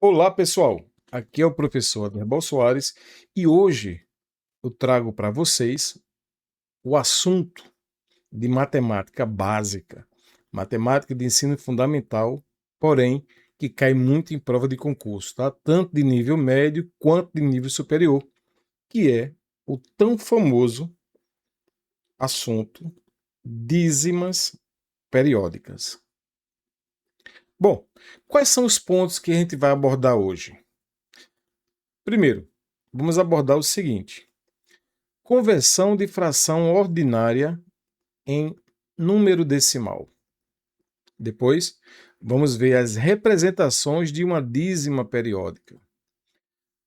Olá, pessoal! Aqui é o professor Aderbal Soares e hoje eu trago para vocês o assunto de matemática básica, matemática de ensino fundamental, porém que cai muito em prova de concurso, tá? Tanto de nível médio quanto de nível superior, que é o tão famoso assunto dízimas periódicas. Bom, quais são os pontos que a gente vai abordar hoje? Primeiro, vamos abordar o seguinte: conversão de fração ordinária em número decimal. Depois, vamos ver as representações de uma dízima periódica.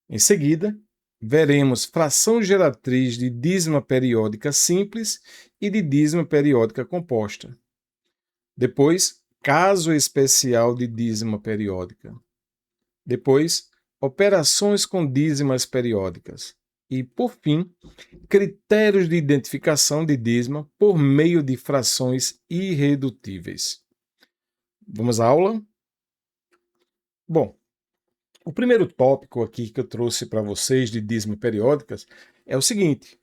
Em seguida, veremos fração geratriz de dízima periódica simples e de dízima periódica composta. Depois, caso especial de dízima periódica. Depois, operações com dízimas periódicas. E, por fim, critérios de identificação de dízima por meio de frações irredutíveis. Vamos à aula? Bom, o primeiro tópico aqui que eu trouxe para vocês de dízima periódicas é o seguinte: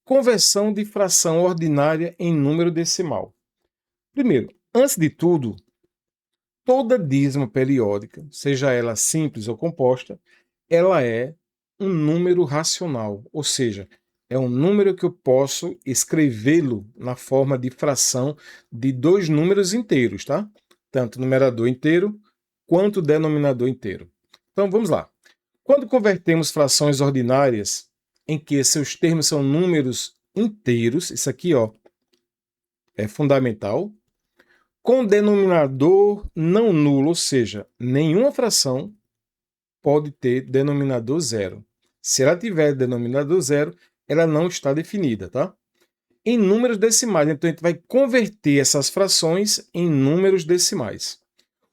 conversão de fração ordinária em número decimal. Primeiro, antes de tudo, toda dízima periódica, seja ela simples ou composta, ela é um número racional, ou seja, é um número que eu posso escrevê-lo na forma de fração de dois números inteiros, tá? Tanto numerador inteiro quanto denominador inteiro. Então vamos lá. Quando convertemos frações ordinárias em que seus termos são números inteiros, isso aqui ó, é fundamental, com denominador não nulo, ou seja, nenhuma fração pode ter denominador zero. Se ela tiver denominador zero, ela não está definida, tá? Em números decimais, então a gente vai converter essas frações em números decimais.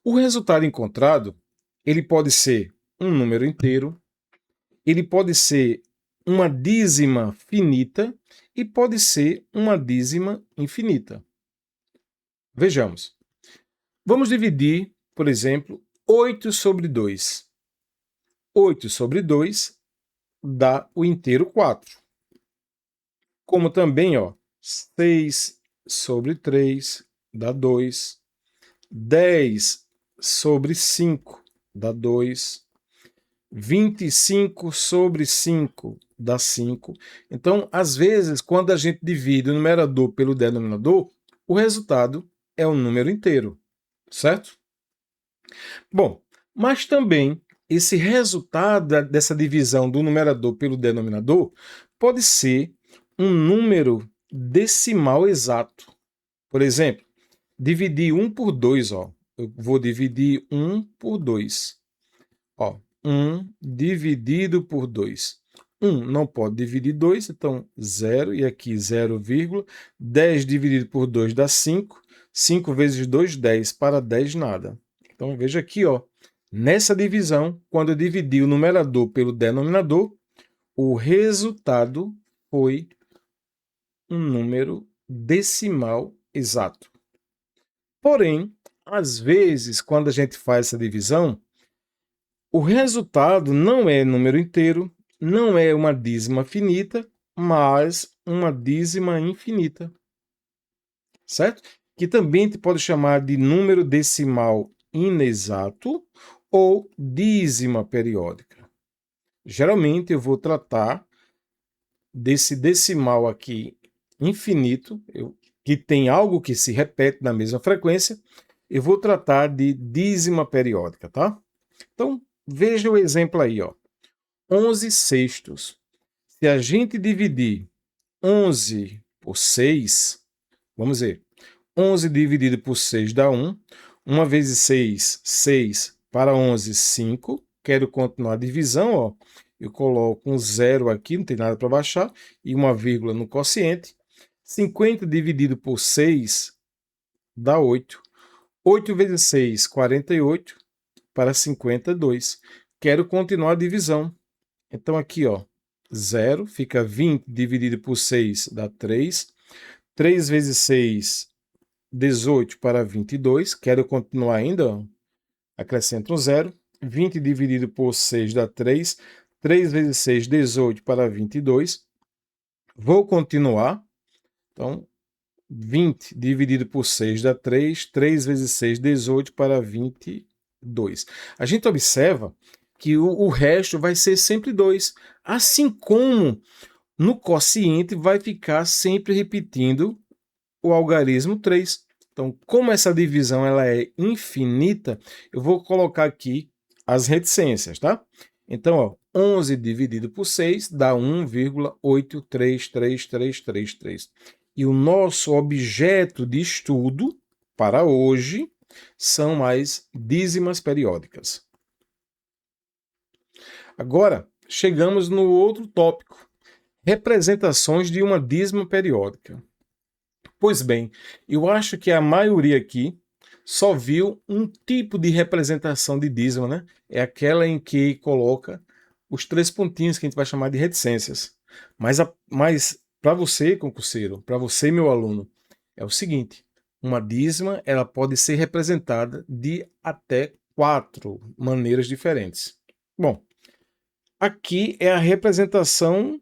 O resultado encontrado, ele pode ser um número inteiro, ele pode ser uma dízima finita e pode ser uma dízima infinita. Vejamos. Vamos dividir, por exemplo, 8 sobre 2. 8 sobre 2 dá o inteiro 4. Como também, ó, 6 sobre 3 dá 2. 10 sobre 5 dá 2. 25 sobre 5 dá 5. Então, às vezes, quando a gente divide o numerador pelo denominador, o resultado é um número inteiro, certo? Bom, mas também esse resultado dessa divisão do numerador pelo denominador pode ser um número decimal exato. Por exemplo, dividir 1 por 2, ó. Eu vou dividir 1 por 2. Ó, 1 dividido por 2. 1 não pode dividir 2, então 0, e aqui 0, 10 dividido por 2 dá 5. 5 vezes 2, 10. Para 10, nada. Então, veja aqui, ó, nessa divisão, quando eu dividi o numerador pelo denominador, o resultado foi um número decimal exato. Porém, às vezes, quando a gente faz essa divisão, o resultado não é número inteiro, não é uma dízima finita, mas uma dízima infinita. Certo? Que também a gente pode chamar de número decimal inexato ou dízima periódica. Geralmente eu vou tratar desse decimal aqui infinito, que tem algo que se repete na mesma frequência, eu vou tratar de dízima periódica, tá? Então, veja o exemplo aí, ó. 11 sextos. Se a gente dividir 11 por 6, vamos ver. 11 dividido por 6 dá 1. 1 vezes 6, 6. Para 11, 5. Quero continuar a divisão, ó. Eu coloco um zero aqui, não tem nada para baixar, e uma vírgula no quociente. 50 dividido por 6 dá 8. 8 vezes 6, 48. Para 52. Quero continuar a divisão. Então aqui, ó, 0, fica 20 dividido por 6 dá 3. 3 vezes 6, 18 para 22. Quero continuar ainda, ó, acrescento um zero. 20 dividido por 6 dá 3. 3 vezes 6, 18 para 22. Vou continuar. Então, 20 dividido por 6 dá 3. 3 vezes 6, 18 para 22. A gente observa que o resto vai ser sempre 2. Assim como no quociente vai ficar sempre repetindo o algarismo 3. Então, como essa divisão ela é infinita, eu vou colocar aqui as reticências, tá? Então, ó, 11 dividido por 6 dá 1,8333333. E o nosso objeto de estudo para hoje são as dízimas periódicas. Agora, chegamos no outro tópico, representações de uma dízima periódica. Pois bem, eu acho que a maioria aqui só viu um tipo de representação de dízima, né? É aquela em que coloca os 3 pontinhos que a gente vai chamar de reticências. Mas para você, concurseiro, para você, meu aluno, é o seguinte: uma dízima ela pode ser representada de até 4 maneiras diferentes. Bom, aqui é a representação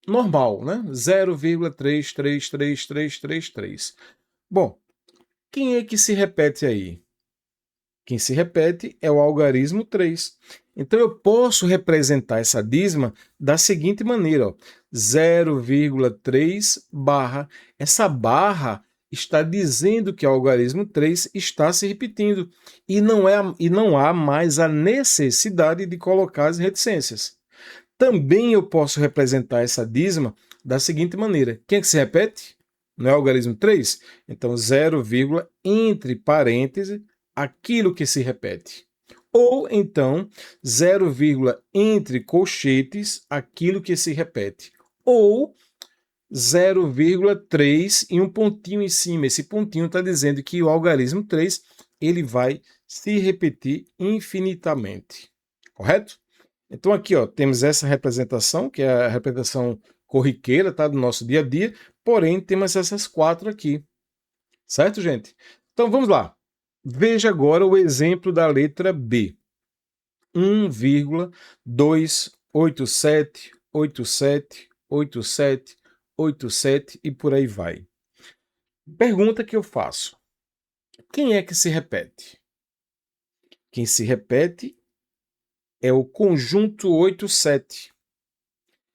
normal, né? 0,333333. Bom, quem é que se repete aí? Quem se repete é o algarismo 3. Então eu posso representar essa dízima da seguinte maneira, ó, 0,3 barra. Essa barra está dizendo que o algarismo 3 está se repetindo e não há mais a necessidade de colocar as reticências. Também eu posso representar essa dízima da seguinte maneira. Quem é que se repete? Não é o algarismo 3? Então, 0, entre parênteses, aquilo que se repete. Ou, então, 0, entre colchetes, aquilo que se repete. Ou 0,3 e um pontinho em cima. Esse pontinho está dizendo que o algarismo 3 ele vai se repetir infinitamente. Correto? Então aqui ó, temos essa representação, que é a representação corriqueira, tá, do nosso dia a dia, porém temos essas 4 aqui. Certo, gente? Então vamos lá. Veja agora o exemplo da letra B. 1,287878787 e por aí vai. Pergunta que eu faço. Quem é que se repete? Quem se repete é o conjunto 87.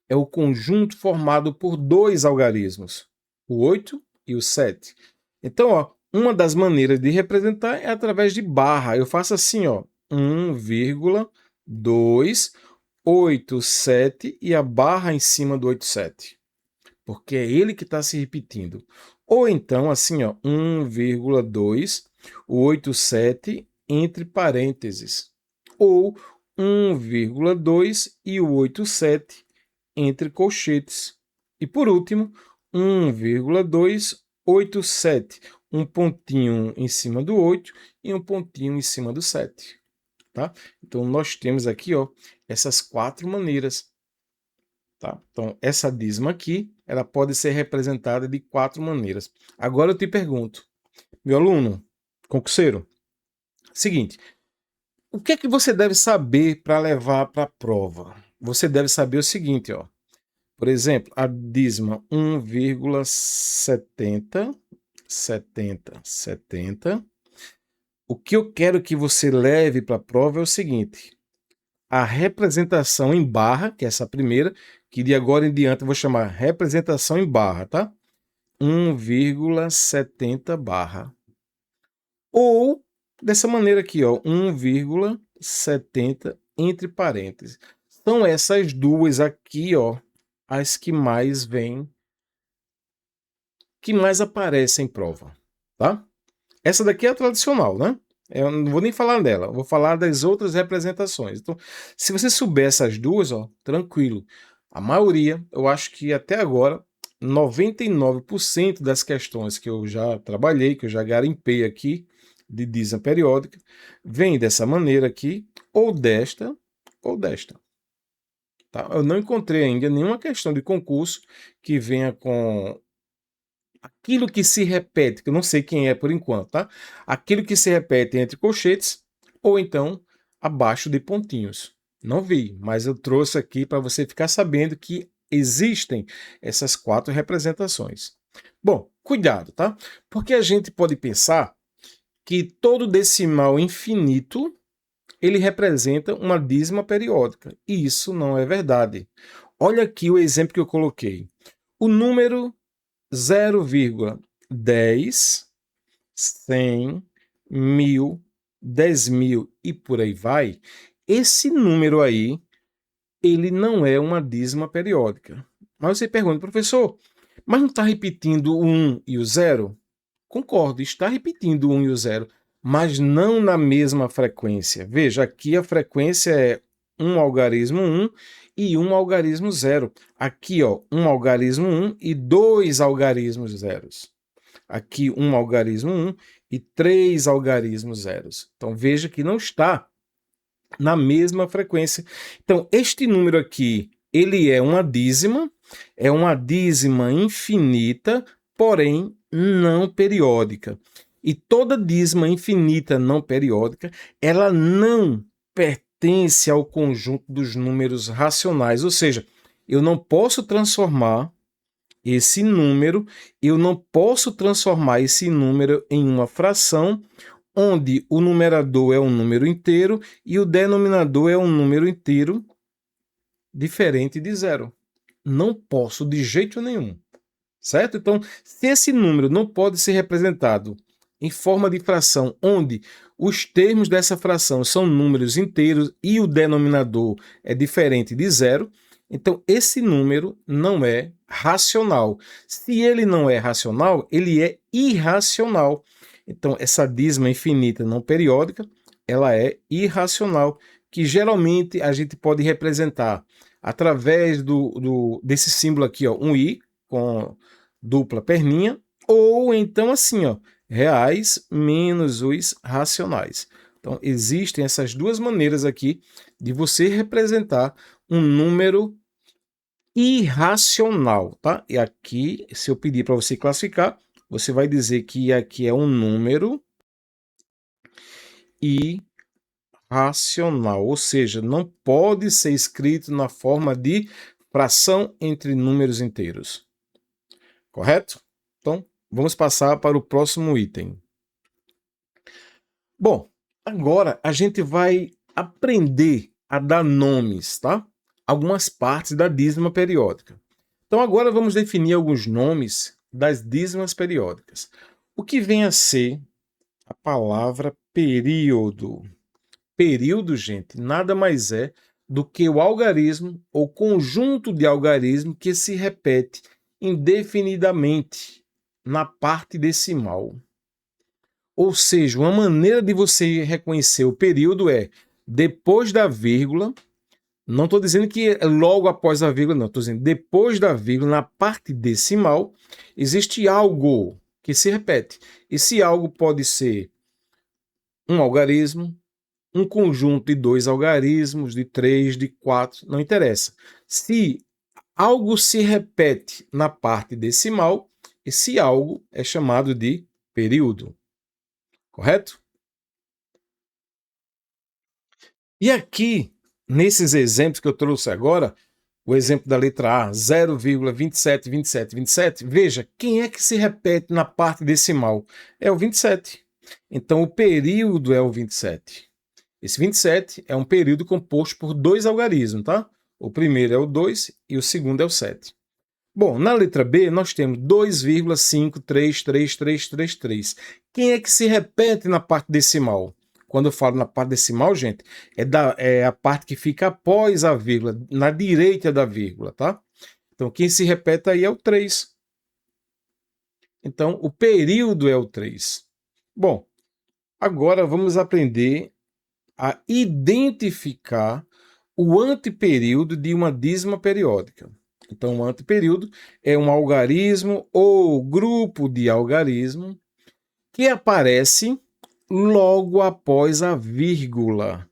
É o conjunto formado por 2 algarismos, o 8 e o 7. Então, ó, uma das maneiras de representar é através de barra. Eu faço assim, ó, 1,287 e a barra em cima do 87, porque é ele que está se repetindo. Ou então, assim, ó, 1,2, o 87 entre parênteses. Ou 1,2 e o 87 entre colchetes. E por último, 1,287, um pontinho em cima do 8 e um pontinho em cima do 7. Tá? Então nós temos aqui ó, essas 4 maneiras. Tá? Então essa dízima aqui ela pode ser representada de 4 maneiras. Agora eu te pergunto, meu aluno, concurseiro, seguinte, o que é que você deve saber para levar para a prova? Você deve saber o seguinte, ó. Por exemplo, a dízima 1,70. O que eu quero que você leve para a prova é o seguinte: a representação em barra, que é essa primeira, que de agora em diante eu vou chamar representação em barra, tá? 1,70 barra. Ou dessa maneira aqui, ó, 1,70 entre parênteses. São essas duas aqui, ó, as que mais vêm, que mais aparecem em prova, tá? Essa daqui é a tradicional, né? Eu não vou nem falar dela, vou falar das outras representações. Então, se você souber essas duas, ó, tranquilo. A maioria, eu acho que até agora, 99% das questões que eu já trabalhei, que eu já garimpei aqui, de dízima periódica, vem dessa maneira aqui, ou desta, ou desta. Tá? Eu não encontrei ainda nenhuma questão de concurso que venha com aquilo que se repete, que eu não sei quem é por enquanto, tá? Aquilo que se repete entre colchetes, ou então abaixo de pontinhos. Não vi, mas eu trouxe aqui para você ficar sabendo que existem essas 4 representações. Bom, cuidado, tá? Porque a gente pode pensar que todo decimal infinito ele representa uma dízima periódica. E isso não é verdade. Olha aqui o exemplo que eu coloquei. O número 0,10, 100, 1000, 10.000 e por aí vai, esse número aí, ele não é uma dízima periódica. Mas você pergunta, professor, mas não está repetindo o 1 e o 0? Concordo, está repetindo o 1 e o 0, mas não na mesma frequência. Veja, aqui a frequência é 1 algarismo 1 e 1 algarismo 0. Aqui, ó, 1 algarismo 1 e 2 algarismos zeros. Aqui, 1 algarismo 1 e 3 algarismos zeros. Então, veja que não está na mesma frequência. Então, este número aqui, ele é uma dízima infinita, porém não periódica. E toda dízima infinita não periódica, ela não pertence ao conjunto dos números racionais, ou seja, eu não posso transformar esse número em uma fração onde o numerador é um número inteiro e o denominador é um número inteiro diferente de 0. Não posso de jeito nenhum, certo? Então, se esse número não pode ser representado em forma de fração, onde os termos dessa fração são números inteiros e o denominador é diferente de 0, então esse número não é racional. Se ele não é racional, ele é irracional. Então, essa dízima infinita não periódica, ela é irracional, que geralmente a gente pode representar através desse símbolo aqui, ó, um i com dupla perninha, ou então assim, ó, reais menos os racionais. Então, existem essas duas maneiras aqui de você representar um número irracional, tá? E aqui, se eu pedir para você classificar, você vai dizer que aqui é um número irracional, ou seja, não pode ser escrito na forma de fração entre números inteiros. Correto? Então, vamos passar para o próximo item. Bom, agora a gente vai aprender a dar nomes, tá? Algumas partes da dízima periódica. Então, agora vamos definir alguns nomes das dízimas periódicas. O que vem a ser a palavra período? Período, gente, nada mais é do que o algarismo ou conjunto de algarismo que se repete indefinidamente na parte decimal. Ou seja, uma maneira de você reconhecer o período é depois da vírgula. Não estou dizendo que é logo após a vírgula, não. Estou dizendo depois da vírgula, na parte decimal, existe algo que se repete. Esse algo pode ser um algarismo, um conjunto de 2 algarismos, de 3, de 4, não interessa. Se algo se repete na parte decimal, esse algo é chamado de período. Correto? E aqui, nesses exemplos que eu trouxe agora, o exemplo da letra A, 0,272727, veja, quem é que se repete na parte decimal? É o 27. Então, o período é o 27. Esse 27 é um período composto por 2 algarismos, tá? O primeiro é o 2 e o segundo é o 7. Bom, na letra B, nós temos 2,533333. Quem é que se repete na parte decimal? Quando eu falo na parte decimal, gente, é a parte que fica após a vírgula, na direita da vírgula, tá? Então, quem se repete aí é o 3. Então, o período é o 3. Bom, agora vamos aprender a identificar o antiperíodo de uma dízima periódica. Então, o antiperíodo é um algarismo ou grupo de algarismo que aparece logo após a vírgula,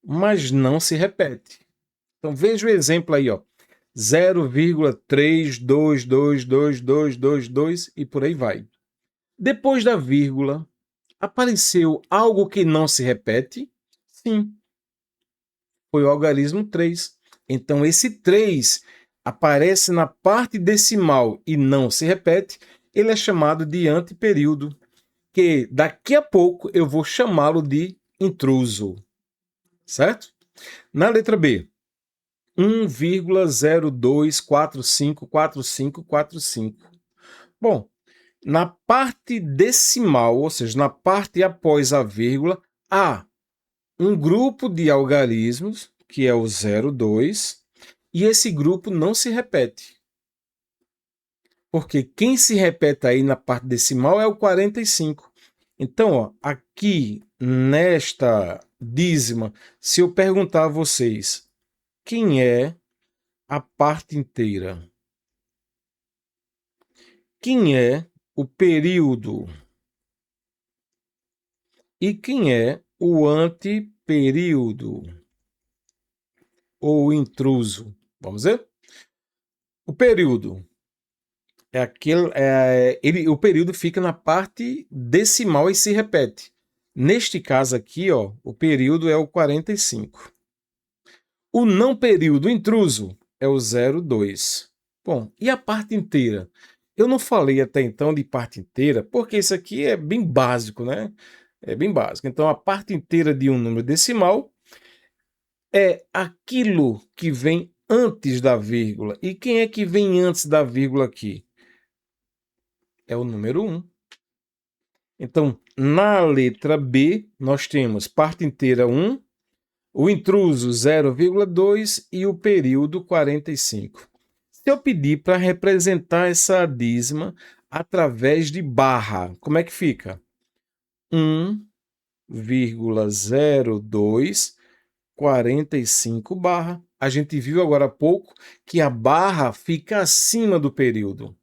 mas não se repete. Então, veja o exemplo aí, ó. 0,32222222 e por aí vai. Depois da vírgula, apareceu algo que não se repete? Sim, Foi o algarismo 3. Então, esse 3 aparece na parte decimal e não se repete, ele é chamado de antiperíodo, que daqui a pouco eu vou chamá-lo de intruso, certo? Na letra B, 1,02454545. Bom, na parte decimal, ou seja, na parte após a vírgula, há um grupo de algarismos, que é o 0,2, e esse grupo não se repete. Porque quem se repete aí na parte decimal é o 45. Então, ó, aqui nesta dízima, se eu perguntar a vocês quem é a parte inteira, quem é o período e quem é o antiperíodo ou intruso, vamos ver? O período é aquele, o período fica na parte decimal e se repete. Neste caso aqui, ó, o período é o 45. O não período intruso é o 0,2. Bom, e a parte inteira? Eu não falei até então de parte inteira, porque isso aqui é bem básico, né? É bem básico. Então, a parte inteira de um número decimal é aquilo que vem antes da vírgula. E quem é que vem antes da vírgula aqui? É o número 1. Então, na letra B, nós temos parte inteira 1, o intruso 0,2 e o período 45. Se eu pedir para representar essa dízima através de barra, como é que fica? 1,02 45 barra. A gente viu agora há pouco que a barra fica acima do período.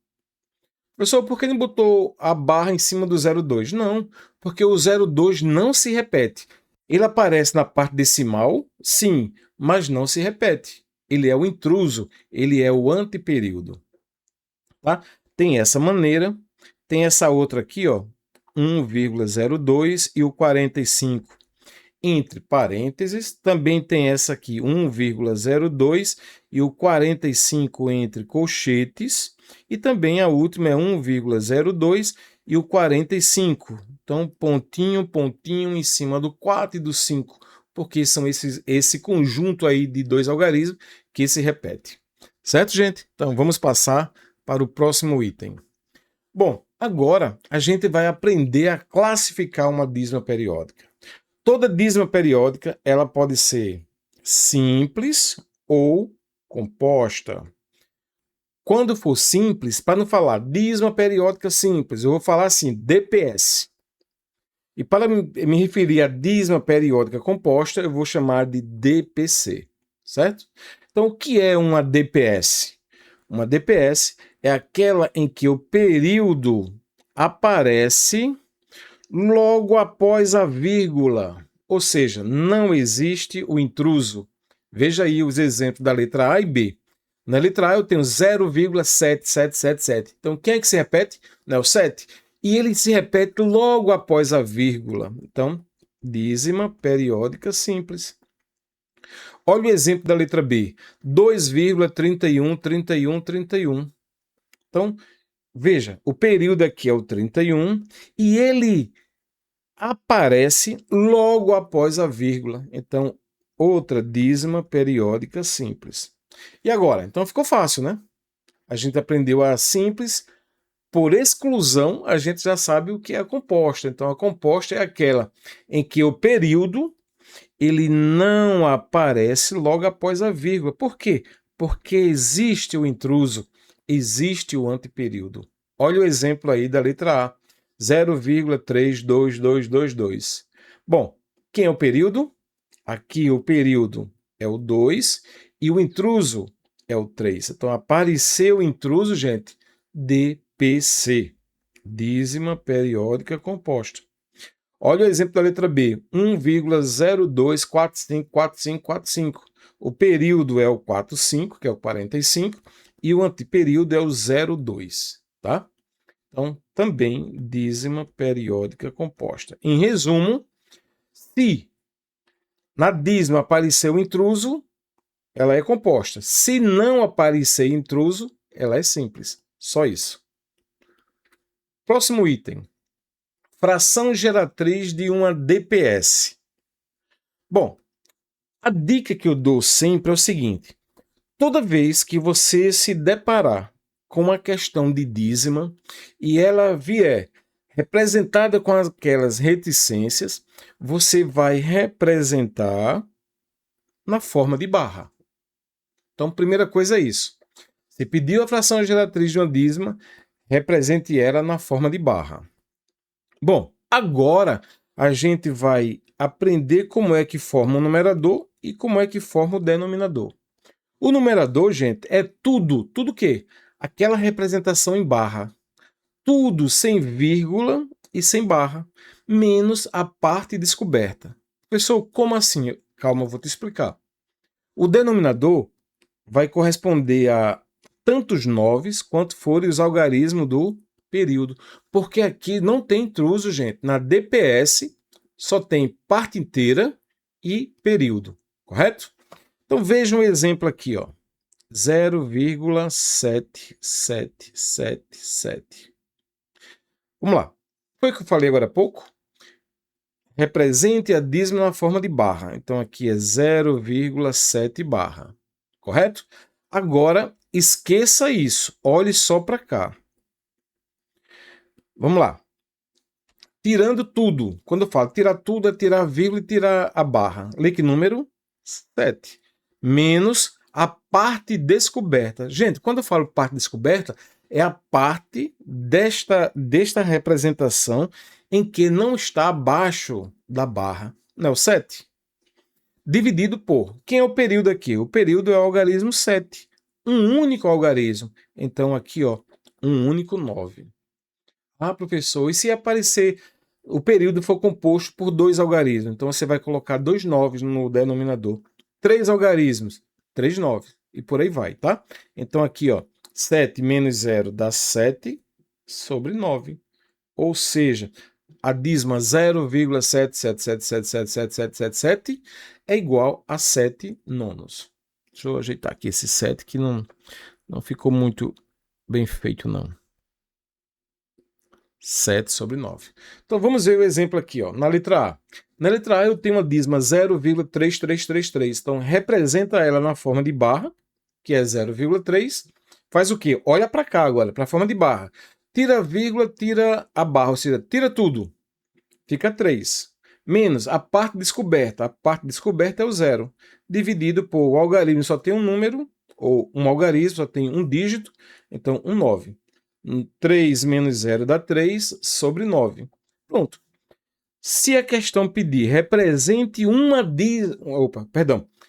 Professor, por que não botou a barra em cima do 0,2? Não, porque o 0,2 não se repete. Ele aparece na parte decimal, sim, mas não se repete. Ele é o intruso, ele é o antiperíodo. Tá? Tem essa maneira, tem essa outra aqui, ó, 1,02 e o 45 entre parênteses. Também tem essa aqui, 1,02 e o 45 entre colchetes. E também a última é 1,02 e o 45. Então, pontinho, pontinho em cima do 4 e do 5, porque são esse conjunto aí de dois algarismos que se repete. Certo, gente? Então, vamos passar para o próximo item. Bom, agora a gente vai aprender a classificar uma dízima periódica. Toda dízima periódica ela pode ser simples ou composta. Quando for simples, para não falar dízima periódica simples, eu vou falar assim, DPS. E para me referir a dízima periódica composta, eu vou chamar de DPC, certo? Então, o que é uma DPS? Uma DPS é aquela em que o período aparece logo após a vírgula, ou seja, não existe o intruso. Veja aí os exemplos da letra A e B. Na letra A eu tenho 0,7777. Então, quem é que se repete? Não é o 7. E ele se repete logo após a vírgula. Então, dízima periódica simples. Olha o exemplo da letra B. 2,313131. Então, veja, o período aqui é o 31 e ele aparece logo após a vírgula. Então, outra dízima periódica simples. E agora? Então ficou fácil, né? A gente aprendeu a simples. Por exclusão, a gente já sabe o que é a composta. Então, a composta é aquela em que o período ele não aparece logo após a vírgula. Por quê? Porque existe o intruso, existe o antiperíodo. Olha o exemplo aí da letra A. 0,32222. Bom, quem é o período? Aqui o período é o 2 e o intruso é o 3. Então, apareceu o intruso, gente, DPC, dízima periódica composta. Olha o exemplo da letra B, 1,02454545. O período é o 45, que é o 45, e o antiperíodo é o 0,2, tá? Então, também dízima periódica composta. Em resumo, se Na dízima apareceu intruso, ela é composta. Se não aparecer intruso, ela é simples. Só isso. Próximo item. Fração geratriz de uma DPS. Bom, a dica que eu dou sempre é o seguinte. Toda vez que você se deparar com uma questão de dízima e ela vier representada com aquelas reticências, você vai representar na forma de barra. Então, primeira coisa é isso. Você pediu a fração geratriz de uma dízima, represente ela na forma de barra. Bom, agora a gente vai aprender como é que forma o numerador e como é que forma o denominador. O numerador, gente, é tudo o quê? Aquela representação em barra. Tudo sem vírgula e sem barra, menos a parte descoberta. Professor, como assim? Calma, eu vou te explicar. O denominador vai corresponder a tantos noves quanto forem os algarismos do período. Porque aqui não tem intruso, gente. Na DPS só tem parte inteira e período, correto? Então veja um exemplo aqui, ó. 0,7777. Vamos lá. Foi o que eu falei agora há pouco? Represente a dízima na forma de barra. Então aqui é 0,7 barra. Correto? Agora, esqueça isso. Olhe só para cá. Vamos lá. Tirando tudo. Quando eu falo tirar tudo, é tirar a vírgula e tirar a barra. Lê que número? 7. Menos a parte descoberta. Gente, quando eu falo parte descoberta, é a parte desta representação em que não está abaixo da barra. Não é o 7? Dividido por. Quem é o período aqui? O período é o algarismo 7. Um único algarismo. Então aqui, ó, um único 9. Ah, professor, e se aparecer o período for composto por 2 algarismos? Então você vai colocar 2 noves no denominador. 3 algarismos, 3 noves. E por aí vai, tá? Então aqui, ó, 7 menos 0 dá 7 sobre 9. Ou seja, a dízima 0,7777777 é igual a 7 nonos. Deixa eu ajeitar aqui esse 7 que não ficou muito bem feito, não. 7 sobre 9. Então vamos ver o exemplo aqui, ó, na letra A. Na letra A eu tenho uma dízima 0,3333. Então representa ela na forma de barra, que é 0,3. Faz o quê? Olha para cá agora, para a forma de barra. Tira a vírgula, tira a barra, ou seja, tira tudo. Fica 3. Menos a parte descoberta. A parte descoberta é o 0. Dividido por o algarismo só tem um número, ou um algarismo só tem um dígito, então um 9. 3 menos 0 dá 3 sobre 9. Pronto. Se a questão pedir represente uma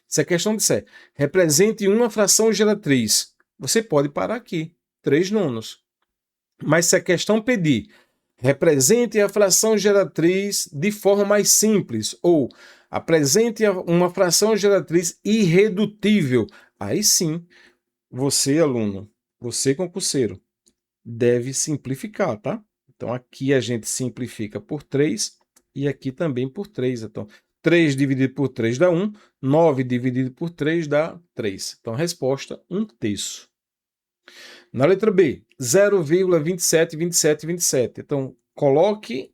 se a questão disser represente uma fração geratriz, você pode parar aqui, 3 nonos. Mas se a questão pedir represente a fração geratriz de forma mais simples, ou apresente uma fração geratriz irredutível, aí sim, você, aluno, você, concurseiro, deve simplificar, tá? Então aqui a gente simplifica por 3 e aqui também por 3. Então 3 dividido por 3 dá 1, 9 dividido por 3 dá 3. Então a resposta, 1/3. Na letra B, 0,272727. Então coloque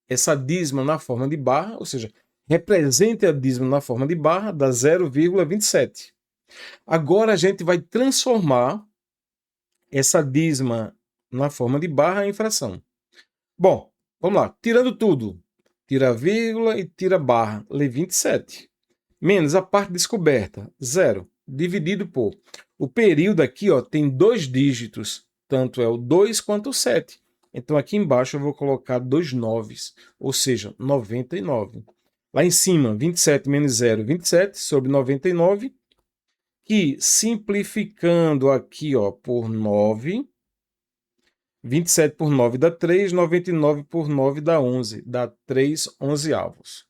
essa dízima na forma de barra, ou seja, represente a dízima na forma de barra, dá 0,27. Agora a gente vai transformar essa dízima na forma de barra em fração. Bom, vamos lá. Tirando tudo. Tira a vírgula e tira a barra. Lê 27. Menos a parte descoberta. 0. Dividido por. O período aqui, ó, tem 2 dígitos. Tanto é o 2 quanto o 7. Então aqui embaixo eu vou colocar 2 noves. Ou seja, 99. Lá em cima, 27 menos 0, 27 sobre 99. Que simplificando aqui, ó, por 9, 27 por 9 dá 3, 99 por 9 dá 11, dá 3 onzeavos.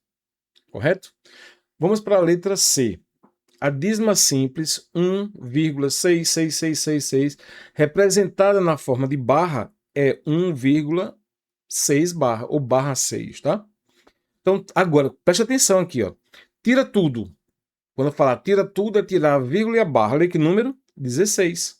Correto? Vamos para a letra C. A dízima simples 1,66666, representada na forma de barra, é 1,6 barra, ou barra 6, tá? Então, agora, preste atenção aqui, ó. Tira tudo. Quando eu falar tira tudo, é tirar a vírgula e a barra. Olha que número? 16.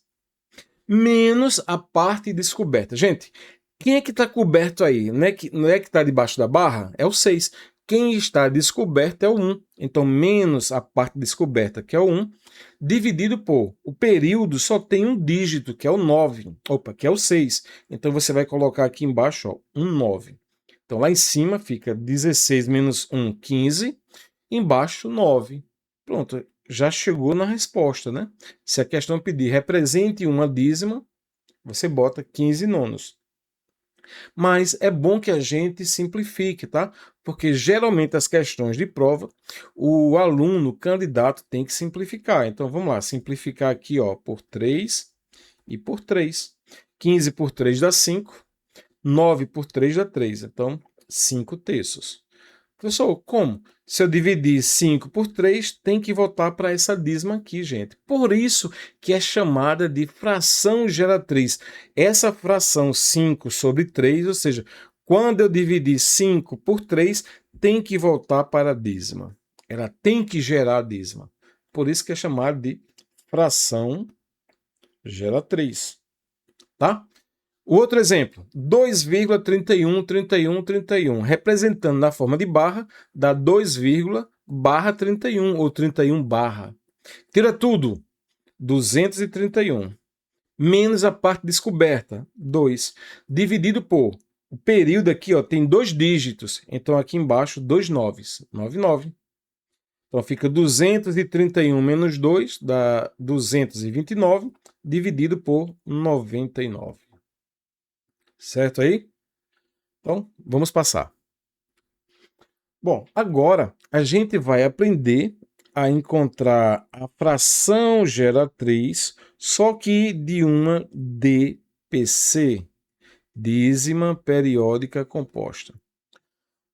Menos a parte descoberta. Gente, quem é que está coberto aí? Não é que está debaixo da barra? É o 6. Quem está descoberto é o 1. Então, menos a parte descoberta, que é o 1, dividido por... O período só tem um dígito, que é o 9. Opa, que é o 6. Então, você vai colocar aqui embaixo, ó, 9. Então, lá em cima fica 16 menos 1, 15. Embaixo, 9. Pronto, já chegou na resposta, né? Se a questão pedir represente uma dízima, você bota 15 nonos. Mas é bom que a gente simplifique, tá? Porque geralmente as questões de prova, o aluno, o candidato, tem que simplificar. Então vamos lá, simplificar aqui, ó, por 3 e por 3. 15 por 3 dá 5, 9 por 3 dá 3. Então, 5 terços. Professor, como? Se eu dividir 5 por 3, tem que voltar para essa dízima aqui, gente. Por isso que é chamada de fração geratriz. Essa fração 5 sobre 3, ou seja, quando eu dividir 5 por 3, tem que voltar para a dízima. Ela tem que gerar a dízima. Por isso que é chamada de fração geratriz. Tá? Outro exemplo, 2,31, representando na forma de barra, dá 2, barra 31, ou 31 barra. Tira tudo, 231, menos a parte descoberta, 2, dividido por, o período aqui ó, tem 2 dígitos, então aqui embaixo 2 noves, 9. Então fica 231 menos 2, dá 229, dividido por 99. Certo aí? Então, vamos passar. Bom, agora a gente vai aprender a encontrar a fração geratriz, só que de uma DPC, dízima periódica composta.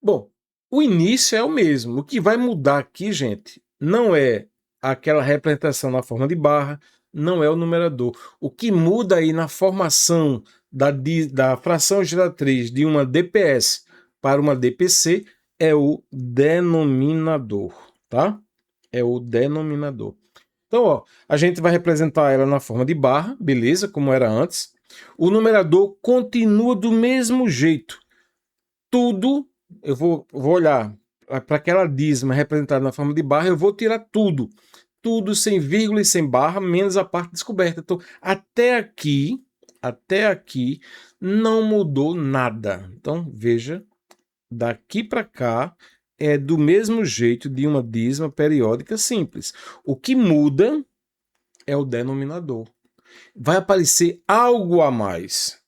Bom, o início é o mesmo. O que vai mudar aqui, gente, não é aquela representação na forma de barra, não é o numerador. O que muda aí na formação da fração geratriz de uma DPS para uma DPC é o denominador, tá? É o denominador. Então, ó, a gente vai representar ela na forma de barra, beleza, como era antes. O numerador continua do mesmo jeito. Tudo, eu vou olhar para aquela dízima representada na forma de barra, eu vou tirar tudo. Tudo sem vírgula e sem barra, menos a parte descoberta. Então, até aqui não mudou nada. Então, veja, daqui para cá é do mesmo jeito de uma dízima periódica simples. O que muda é o denominador. Vai aparecer algo a mais.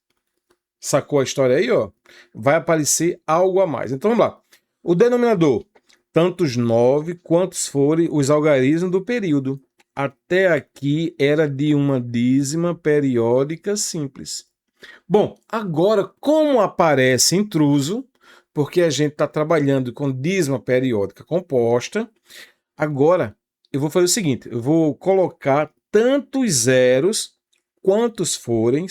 Sacou a história aí, ó? Vai aparecer algo a mais. Então, vamos lá. O denominador, tantos 9 quantos forem os algarismos do período. Até aqui era de uma dízima periódica simples. Bom, agora, como aparece intruso, porque a gente está trabalhando com dízima periódica composta, agora eu vou fazer o seguinte, eu vou colocar tantos zeros quantos forem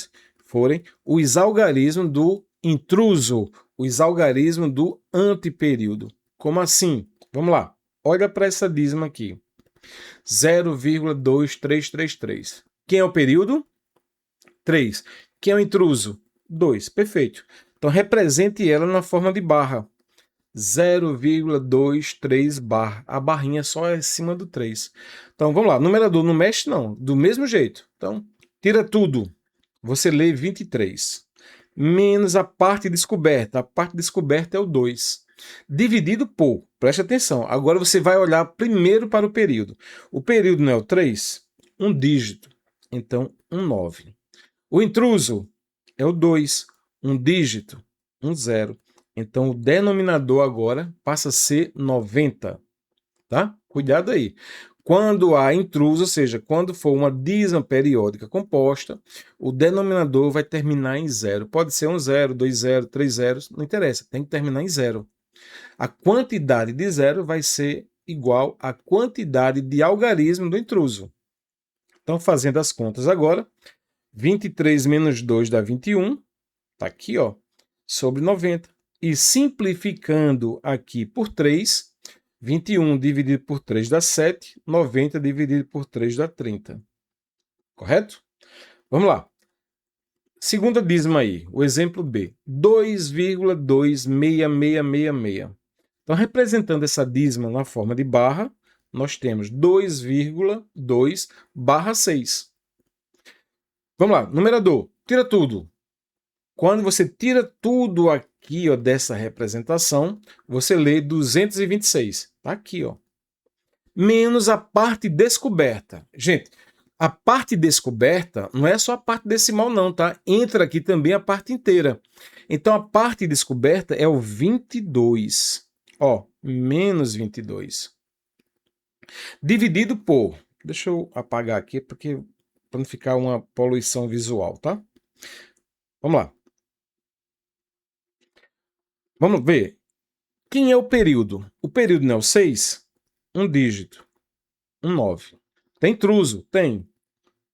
os algarismos do intruso, os algarismos do antiperíodo. Como assim? Vamos lá. Olha para essa dízima aqui. 0,2333. Quem é o período? 3. Quem é o intruso? 2. Perfeito. Então, represente ela na forma de barra. 0,23 barra. A barrinha só é acima do 3. Então, vamos lá. Numerador não mexe, não. Do mesmo jeito. Então, tira tudo. Você lê 23. Menos a parte descoberta. A parte descoberta é o 2. Dividido por, preste atenção, agora você vai olhar primeiro para o período. O período não é o 3? Um dígito. Então, 9. O intruso é o 2. Um dígito. 0. Então, o denominador agora passa a ser 90. Tá? Cuidado aí. Quando há intruso, ou seja, quando for uma dízima periódica composta, o denominador vai terminar em 0. Pode ser 1 0, 2 0, 3 zeros, não interessa, tem que terminar em 0. A quantidade de 0 vai ser igual à quantidade de algarismo do intruso. Então, fazendo as contas agora, 23 menos 2 dá 21, está aqui, ó, sobre 90. E simplificando aqui por 3, 21 dividido por 3 dá 7, 90 dividido por 3 dá 30. Correto? Vamos lá. Segunda dízima aí, o exemplo B, 2,26666. Então, representando essa dízima na forma de barra, nós temos 2,2 barra 6. Vamos lá, numerador, tira tudo. Quando você tira tudo aqui, ó, dessa representação, você lê 226. Tá aqui, ó. Menos a parte descoberta. Gente, a parte descoberta não é só a parte decimal não, tá? Entra aqui também a parte inteira. Então, a parte descoberta é o 22. Ó, menos 22. Dividido por... Deixa eu apagar aqui, porque para não ficar uma poluição visual, tá? Vamos lá. Vamos ver. Quem é o período? O período não é o 6? Um dígito. 9. Tem intruso? Tem.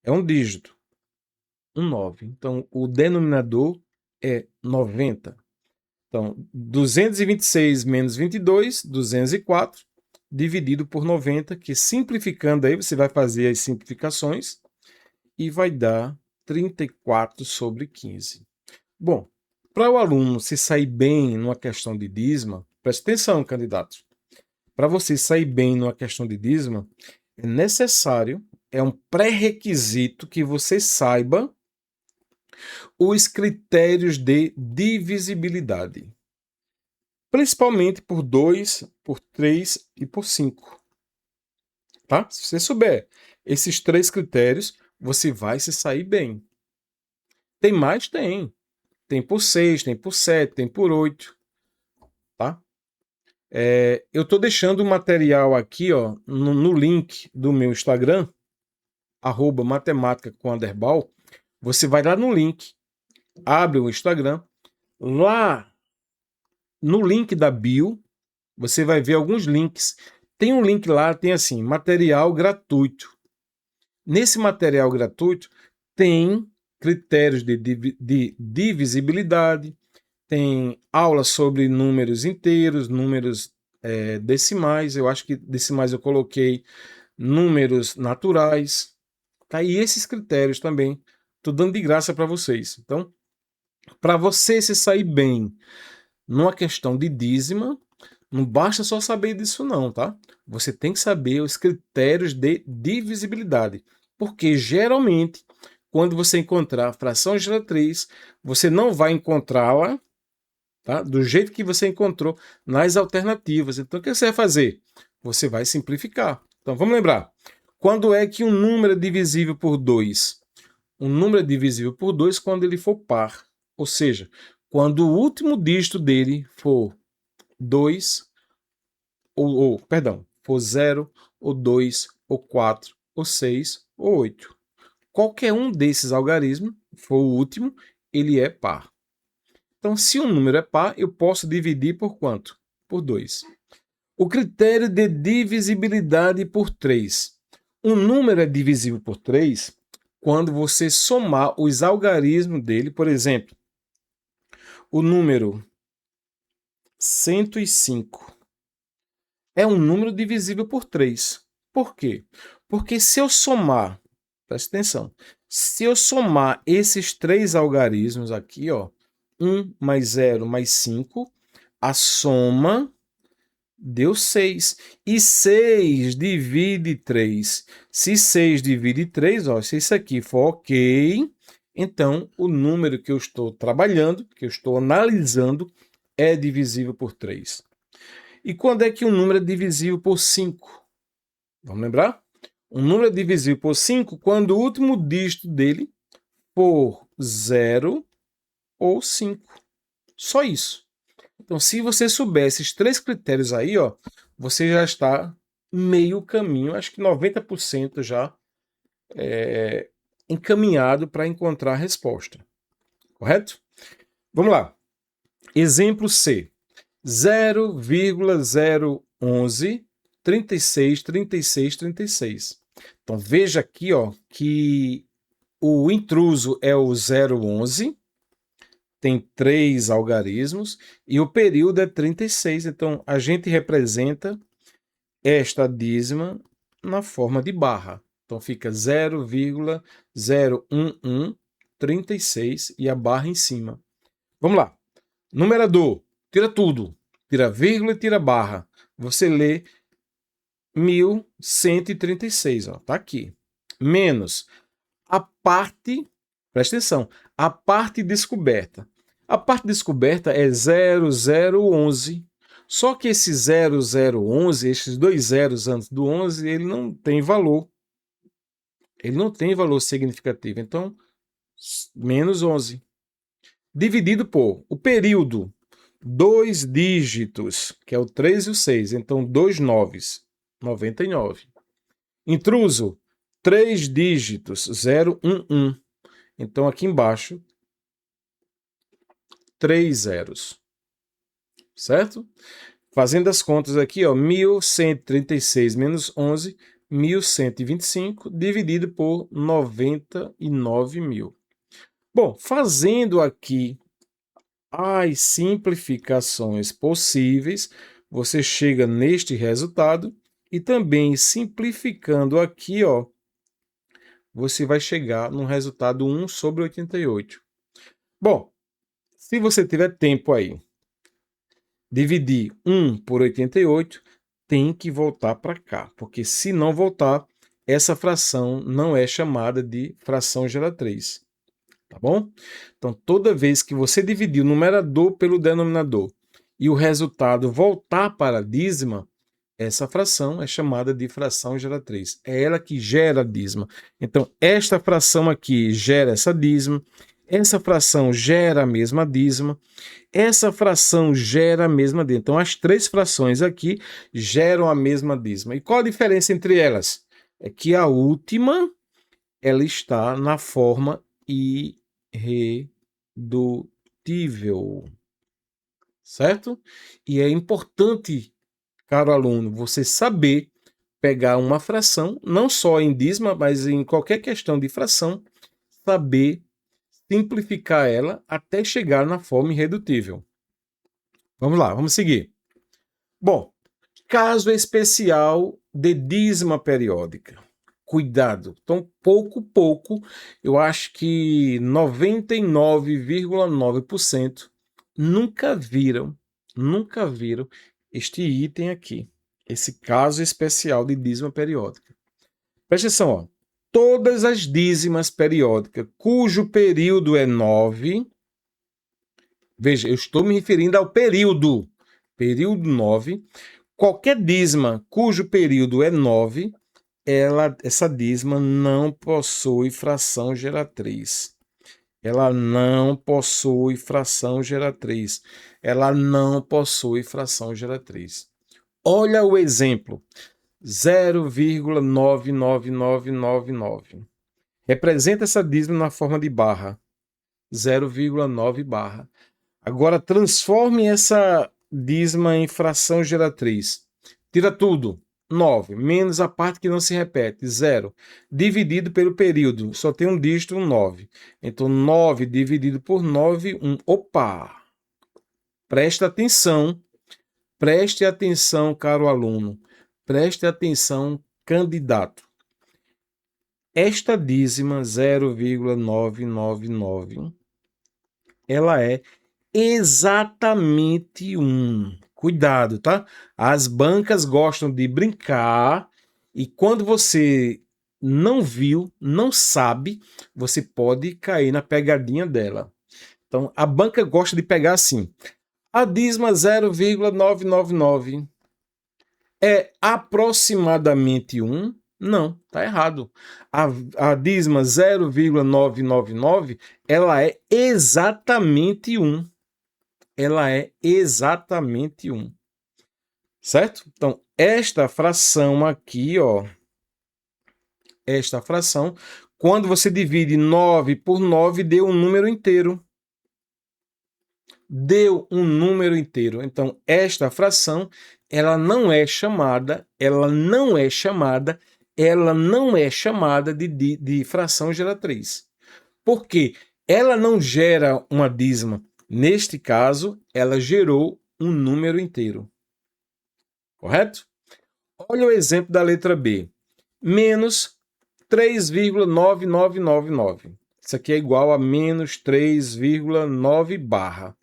É um dígito. 9. Então, o denominador é 90. Então, 226 menos 22, 204, dividido por 90, que simplificando aí, você vai fazer as simplificações e vai dar 34 sobre 15. Bom, para o aluno se sair bem numa questão de dízima, preste atenção, candidatos. Para você sair bem numa questão de dízima, é necessário, é um pré-requisito que você saiba os critérios de divisibilidade. Principalmente por 2, por 3 e por 5. Tá? Se você souber esses 3 critérios, você vai se sair bem. Tem mais? Tem. Tem por 6, tem por 7, tem por 8. Tá? Eu estou deixando o material aqui, ó, no link do meu Instagram, @matemática_com_anderbal. Você vai lá no link, abre o Instagram, lá no link da bio, você vai ver alguns links. Tem um link lá, tem assim, material gratuito. Nesse material gratuito tem critérios de divisibilidade, tem aulas sobre números inteiros, números decimais. Eu acho que decimais eu coloquei números naturais. Tá? E esses critérios também estou dando de graça para vocês. Então, para você se sair bem numa questão de dízima, não basta só saber disso não, tá? Você tem que saber os critérios de divisibilidade, porque geralmente, quando você encontrar a fração geratriz, você não vai encontrá-la, tá? Do jeito que você encontrou nas alternativas. Então, o que você vai fazer? Você vai simplificar. Então, vamos lembrar. Quando é que um número é divisível por 2? Um número é divisível por 2 quando ele for par. Ou seja, quando o último dígito dele for 2, for 0, ou 2, ou 4, ou 6, ou 8. Qualquer um desses algarismos, for o último, ele é par. Então, se um número é par, eu posso dividir por quanto? Por 2. O critério de divisibilidade por 3. Um número é divisível por 3 quando você somar os algarismos dele. Por exemplo, o número 105 é um número divisível por 3. Por quê? Porque se eu somar, presta atenção, se eu somar esses 3 algarismos aqui, ó, 1 mais 0 mais 5, a soma deu 6. E 6 divide 3. Se 6 divide 3, ó, se isso aqui for ok, então o número que eu estou trabalhando, que eu estou analisando, é divisível por 3. E quando é que um número é divisível por 5? Vamos lembrar? Um número é divisível por 5 quando o último dígito dele for 0 ou 5. Só isso. Então, se você souber esses 3 critérios aí, ó, você já está meio caminho, acho que 90% já encaminhado para encontrar a resposta. Correto? Vamos lá. Exemplo C. 0,011 36, 36, 36. Então, veja aqui, ó, que o intruso é o 011, tem 3 algarismos e o período é 36. Então, a gente representa esta dízima na forma de barra. Então, fica 0,01136 e a barra em cima. Vamos lá. Numerador, tira tudo. Tira vírgula e tira barra. Você lê 1136, ó, tá aqui. Menos a parte, presta atenção, a parte descoberta. A parte descoberta é 0011. Só que esse 0011, esses dois zeros antes do 11, ele não tem valor. Ele não tem valor significativo. Então, menos 11. Dividido por o período, 2 dígitos, que é o 3 e o 6. Então, 2 noves, 99. Intruso, 3 dígitos, 011. Então, aqui embaixo, 3 zeros. Certo? Fazendo as contas aqui, ó, 1136 menos 11, 1125, dividido por 99 mil. Bom, fazendo aqui as simplificações possíveis, você chega neste resultado e também simplificando aqui, ó, você vai chegar no resultado 1 sobre 88. Bom, se você tiver tempo aí, dividir 1 por 88, tem que voltar para cá, porque se não voltar, essa fração não é chamada de fração geratriz. Tá bom? Então, toda vez que você dividir o numerador pelo denominador e o resultado voltar para a dízima, essa fração é chamada de fração geratriz. É ela que gera a dízima. Então, esta fração aqui gera essa dízima, essa fração gera a mesma dízima, essa fração gera a mesma dízima. Então, as três frações aqui geram a mesma dízima. E qual a diferença entre elas? É que a última ela está na forma irredutível. Certo? E é importante, caro aluno, você saber pegar uma fração, não só em dízima, mas em qualquer questão de fração, saber simplificar ela até chegar na forma irredutível. Vamos lá, vamos seguir. Bom, caso especial de dízima periódica. Cuidado. Então, pouco, eu acho que 99,9% nunca viram este item aqui, esse caso especial de dízima periódica. Presta atenção, ó. Todas as dízimas periódicas cujo período é 9, veja, eu estou me referindo ao período 9, qualquer dízima cujo período é 9, essa dízima não possui fração geratriz. Ela não possui fração geratriz. Ela não possui fração geratriz. Olha o exemplo. 0,99999. Representa essa dízima na forma de barra. 0,9 barra. Agora transforme essa dízima em fração geratriz. Tira tudo. 9, menos a parte que não se repete, 0, dividido pelo período, só tem um dígito, um 9. Então, 9 dividido por 9, 1. Opa! Preste atenção, caro aluno, preste atenção, candidato. Esta dízima, 0,999, ela é exatamente 1. Cuidado, tá? As bancas gostam de brincar e quando você não viu, não sabe, você pode cair na pegadinha dela. Então, a banca gosta de pegar assim. A dízima 0,999 é aproximadamente 1? Não, tá errado. A dízima 0,999 ela é exatamente 1. Ela é exatamente 1. Certo? Então, esta fração aqui, ó, esta fração, quando você divide 9 por 9, deu um número inteiro. Deu um número inteiro. Então, esta fração, ela não é chamada de fração geratriz. Por quê? ela não gera uma dízima. Neste caso, ela gerou um número inteiro. Correto? Olha o exemplo da letra B. Menos 3,9999. Isso aqui é igual a menos 3,9 barra.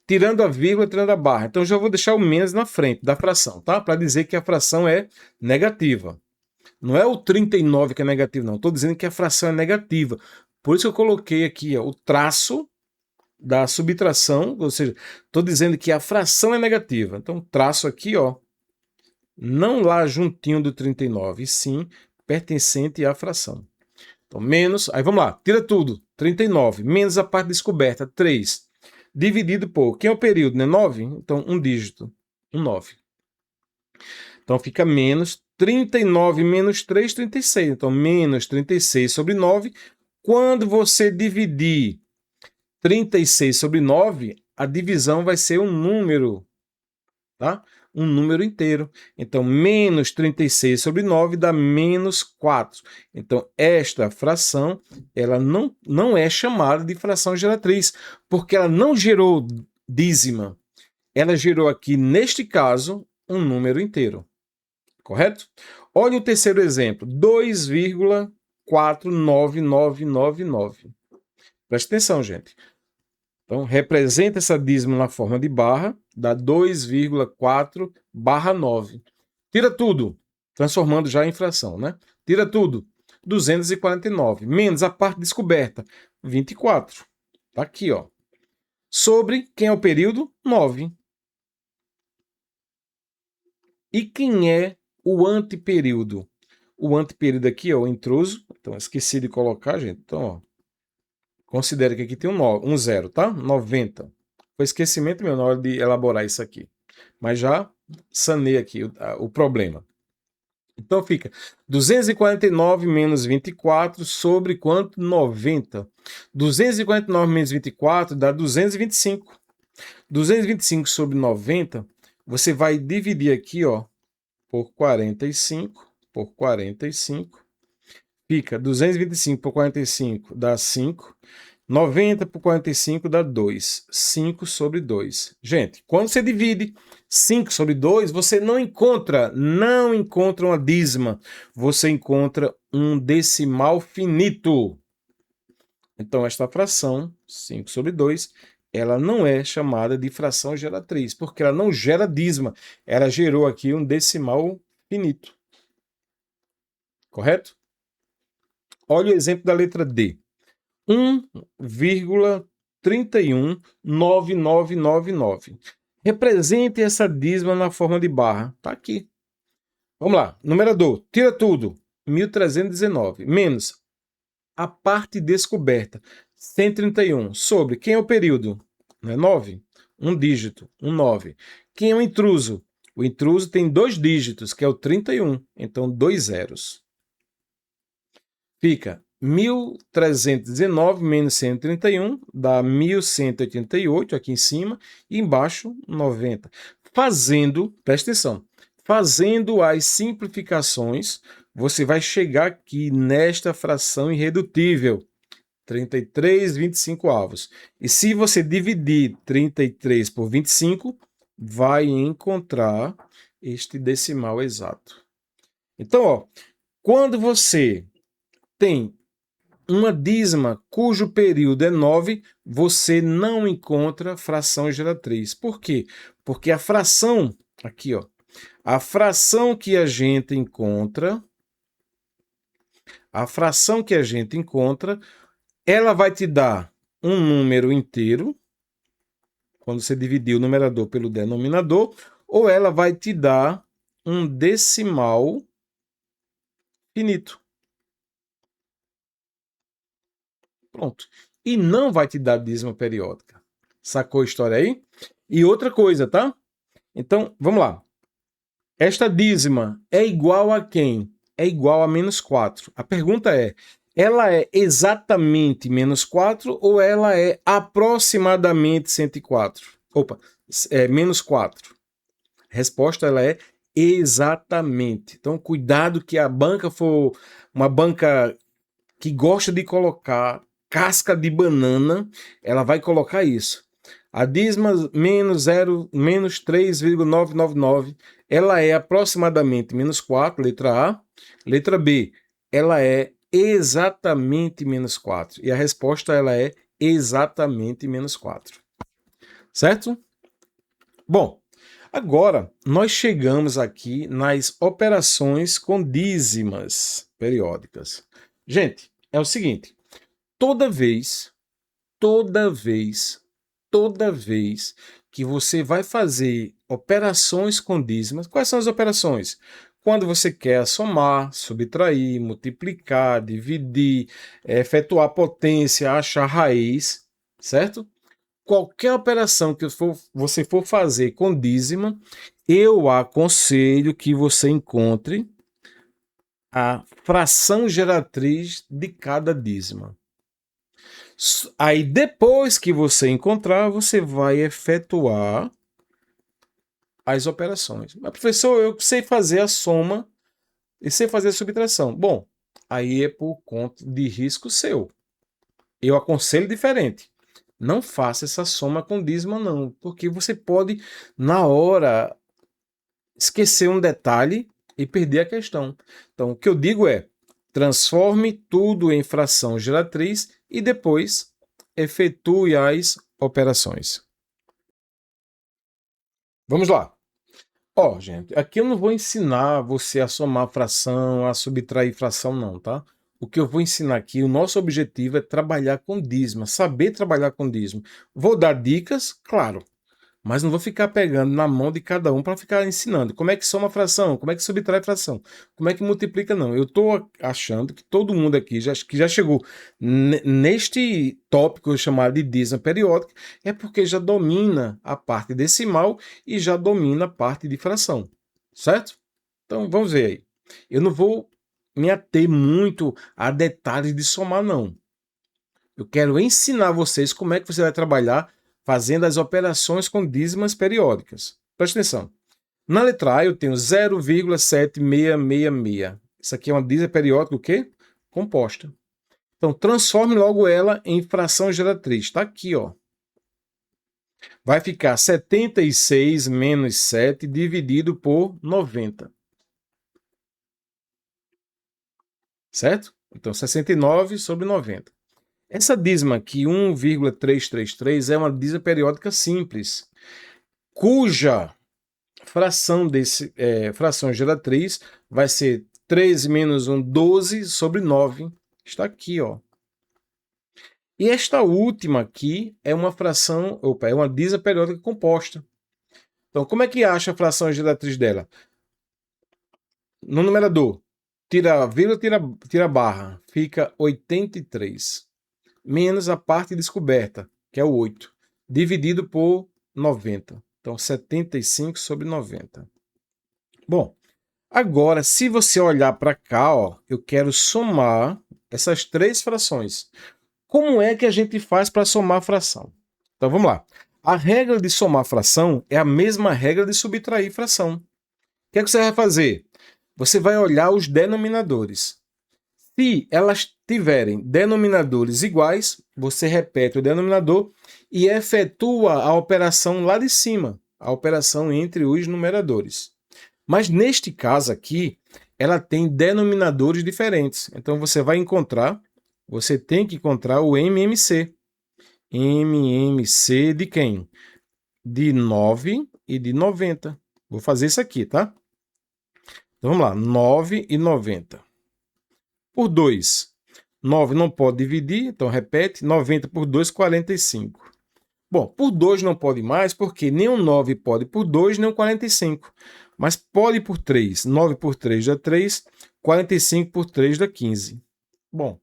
Tirando a vírgula, tirando a barra. Então, já vou deixar o menos na frente da fração, tá? Para dizer que a fração é negativa. Não é o 39 que é negativo, não. Estou dizendo que a fração é negativa. Por isso que eu coloquei aqui ó, o traço da subtração, ou seja, estou dizendo que a fração é negativa. Então, traço aqui, ó, não lá juntinho do 39, e sim pertencente à fração. Então, menos, aí vamos lá, tira tudo, 39, menos a parte descoberta, 3, dividido por, quem é o período, né? 9? Então, um dígito, 9. Então, fica menos 39 menos 3, 36. Então, menos 36 sobre 9. Quando você dividir 36 sobre 9, a divisão vai ser um número, tá? Um número inteiro. Então, menos 36 sobre 9 dá menos 4. Então, esta fração, ela não é chamada de fração geratriz, porque ela não gerou dízima. Ela gerou aqui, neste caso, um número inteiro. Correto? Olha o terceiro exemplo, 2,49999. Presta atenção, gente. Então, representa essa dízima na forma de barra, dá 2,4 barra 9. Tira tudo, transformando já em fração, né? Tira tudo, 249, menos a parte descoberta, 24. Tá aqui, ó. Sobre quem é o período? 9. E quem é o antiperíodo? O antiperíodo aqui é o intruso. Então, esqueci de colocar, gente. Então, ó, considere que aqui tem um 0, tá? 90. Foi esquecimento meu na hora de elaborar isso aqui. Mas já sanei aqui o problema. Então fica 249 menos 24 sobre quanto? 90. 249 menos 24 dá 225. 225 sobre 90, você vai dividir aqui, ó, por 45, por 45. Fica 225 por 45 dá 5. 90 por 45 dá 2. 5 sobre 2. Gente, quando você divide 5 sobre 2, você não encontra uma dízima. Você encontra um decimal finito. Então, esta fração, 5 sobre 2, ela não é chamada de fração geratriz, porque ela não gera dízima. Ela gerou aqui um decimal finito. Correto? Olha o exemplo da letra D. 1,319999. Represente essa dízima na forma de barra. Está aqui. Vamos lá. Numerador. Tira tudo. 1.319. Menos a parte descoberta. 131. Sobre quem é o período? Não é 9? Um dígito. 9. Quem é o intruso? O intruso tem 2 dígitos, que é o 31. Então, 2 zeros. Fica 1.319 menos 131 dá 1.188 aqui em cima e embaixo 90. Presta atenção, fazendo as simplificações, você vai chegar aqui nesta fração irredutível, 33,25 avos. E se você dividir 33 por 25, vai encontrar este decimal exato. Então, ó, quando você tem uma dízima cujo período é 9, você não encontra fração geratriz. Por quê? Porque a fração, aqui ó, a fração que a gente encontra, ela vai te dar um número inteiro, quando você dividir o numerador pelo denominador, ou ela vai te dar um decimal finito. Pronto. E não vai te dar dízima periódica. Sacou a história aí? E outra coisa, tá? Então, vamos lá. Esta dízima é igual a quem? É igual a menos 4. A pergunta é, ela é exatamente menos 4 ou ela é aproximadamente 104? Opa, menos 4. Resposta, ela é exatamente. Então, cuidado que a banca for uma banca que gosta de colocar casca de banana, ela vai colocar isso. A dízima menos 3,999, ela é aproximadamente menos 4, letra A. Letra B, ela é exatamente menos 4. E a resposta ela é exatamente menos 4. Certo? Bom, agora nós chegamos aqui nas operações com dízimas periódicas. Gente, é o seguinte, toda vez que você vai fazer operações com dízimas, quais são as operações? Quando você quer somar, subtrair, multiplicar, dividir, efetuar potência, achar raiz, certo? Qualquer operação que você for fazer com dízima, eu aconselho que você encontre a fração geratriz de cada dízima. Aí depois que você encontrar, você vai efetuar as operações. Mas professor, eu sei fazer a soma e sei fazer a subtração. Bom, aí é por conta de risco seu. Eu aconselho diferente. Não faça essa soma com dízima não, porque você pode na hora esquecer um detalhe e perder a questão. Então, o que eu digo é: transforme tudo em fração geratriz e depois efetue as operações. Vamos lá. Ó, gente, aqui eu não vou ensinar você a somar fração, a subtrair fração, não, tá? O que eu vou ensinar aqui, o nosso objetivo é trabalhar com dízima, saber trabalhar com dízima. Vou dar dicas, claro, mas não vou ficar pegando na mão de cada um para ficar ensinando como é que soma fração, como é que subtrai fração, como é que multiplica, não. Eu estou achando que todo mundo aqui que já chegou neste tópico chamado de dízima periódica é porque já domina a parte decimal e já domina a parte de fração, certo? Então vamos ver aí. Eu não vou me ater muito a detalhes de somar, não. Eu quero ensinar vocês como é que você vai trabalhar fazendo as operações com dízimas periódicas. Preste atenção. Na letra A eu tenho 0,7666. Isso aqui é uma dízima periódica o quê? Composta. Então transforme logo ela em fração geratriz. Está aqui, ó. Vai ficar 76 menos 7 dividido por 90. Certo? Então 69 sobre 90. Essa dízima aqui, 1,333, é uma dízima periódica simples, cuja fração geratriz vai ser 13 menos 1, 12 sobre 9. Está aqui, ó. E esta última aqui é uma é uma dízima periódica composta. Então, como é que acha a fração geratriz dela? No numerador, tira a vírgula, tira a barra, fica 83. Menos a parte descoberta, que é o 8, dividido por 90. Então, 75 sobre 90. Bom, agora, se você olhar para cá, ó, eu quero somar essas três frações. Como é que a gente faz para somar fração? Então, vamos lá. A regra de somar fração é a mesma regra de subtrair fração. O que é que você vai fazer? Você vai olhar os denominadores. Se elas tiverem denominadores iguais, você repete o denominador e efetua a operação lá de cima, a operação entre os numeradores. Mas neste caso aqui, ela tem denominadores diferentes. Então você tem que encontrar o MMC. MMC de quem? De 9 e de 90. Vou fazer isso aqui, tá? Então vamos lá, 9 e 90. Por 2. 9 não pode dividir, então repete. 90 por 2, 45. Bom, por 2 não pode mais, porque nem o 9 pode por 2, nem o 45. Mas pode por 3. 9 por 3 dá 3, 45 por 3 dá 15. Bom,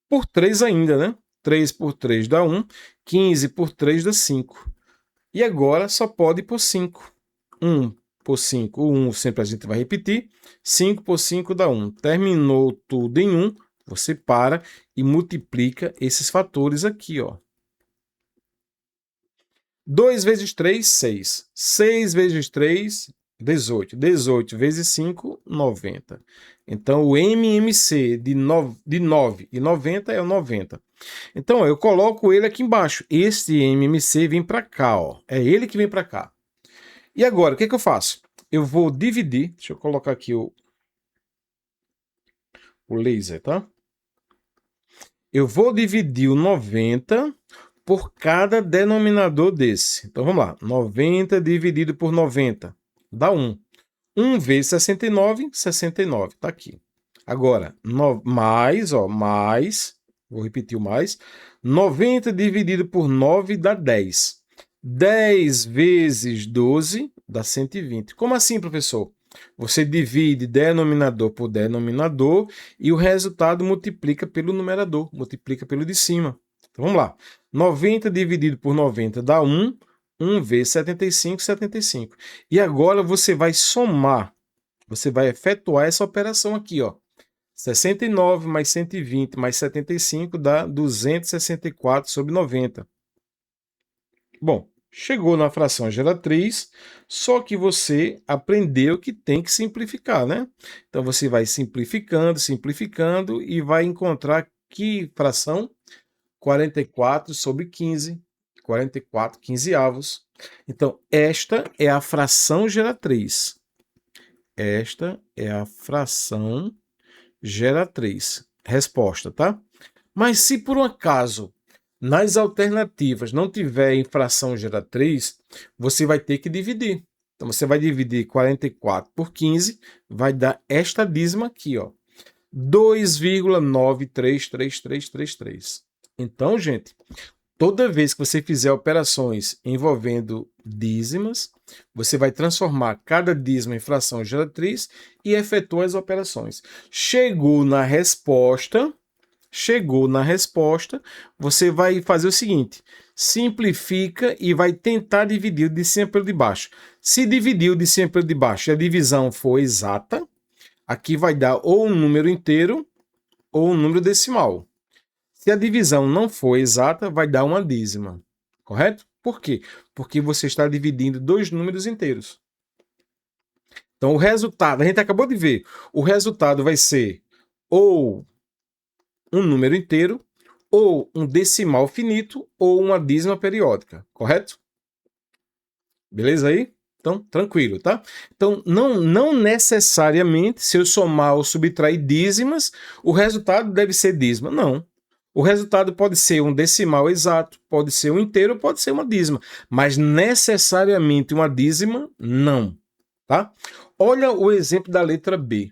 por 3 ainda, né? 3 por 3 dá 1, 15 por 3 dá 5. E agora só pode por 5. 1 por 5, o 1 sempre a gente vai repetir. 5 por 5 dá 1. Terminou tudo em 1, você para e multiplica esses fatores aqui, ó. 2 vezes 3, 6. 6 vezes 3, 18. 18 vezes 5, 90. Então, o MMC de 9,90 é o 90. Então, ó, eu coloco ele aqui embaixo. Este MMC vem para cá, ó. É ele que vem para cá. E agora, o que eu faço? Eu vou dividir. Deixa eu colocar aqui o laser, tá? Eu vou dividir o 90 por cada denominador desse. Então, vamos lá. 90 dividido por 90 dá 1. 1 vezes 69, 69. Tá aqui. Agora, mais, vou repetir o mais. 90 dividido por 9 dá 10. 10 vezes 12 dá 120. Como assim, professor? Você divide denominador por denominador e o resultado multiplica pelo numerador, multiplica pelo de cima. Então, vamos lá. 90 dividido por 90 dá 1. 1 vezes 75, 75. E agora você vai somar, você vai efetuar essa operação aqui, ó. 69 mais 120 mais 75 dá 264 sobre 90. Bom, chegou na fração geratriz, só que você aprendeu que tem que simplificar, né? Então você vai simplificando, simplificando e vai encontrar que fração? 44 sobre 15. 44 quinzeavos. Então, esta é a fração geratriz. Esta é a fração geratriz. Resposta, tá? Mas se por um acaso nas alternativas não tiver em fração geratriz, você vai ter que dividir. Então, você vai dividir 44 por 15, vai dar esta dízima aqui, ó. 2,93333. Então, gente, toda vez que você fizer operações envolvendo dízimas, você vai transformar cada dízima em fração geratriz e efetua as operações. Chegou na resposta, você vai fazer o seguinte: simplifica e vai tentar dividir o de cima pelo de baixo. Se dividir o de cima pelo de baixo e a divisão for exata, aqui vai dar ou um número inteiro ou um número decimal. Se a divisão não for exata, vai dar uma dízima, correto? Por quê? Porque você está dividindo dois números inteiros. Então, o resultado, a gente acabou de ver, o resultado vai ser ou um número inteiro, ou um decimal finito, ou uma dízima periódica, correto? Beleza aí? Então, tranquilo, tá? Então, não necessariamente, se eu somar ou subtrair dízimas, o resultado deve ser dízima. Não. O resultado pode ser um decimal exato, pode ser um inteiro, pode ser uma dízima. Mas necessariamente uma dízima, não. Tá? Olha o exemplo da letra B.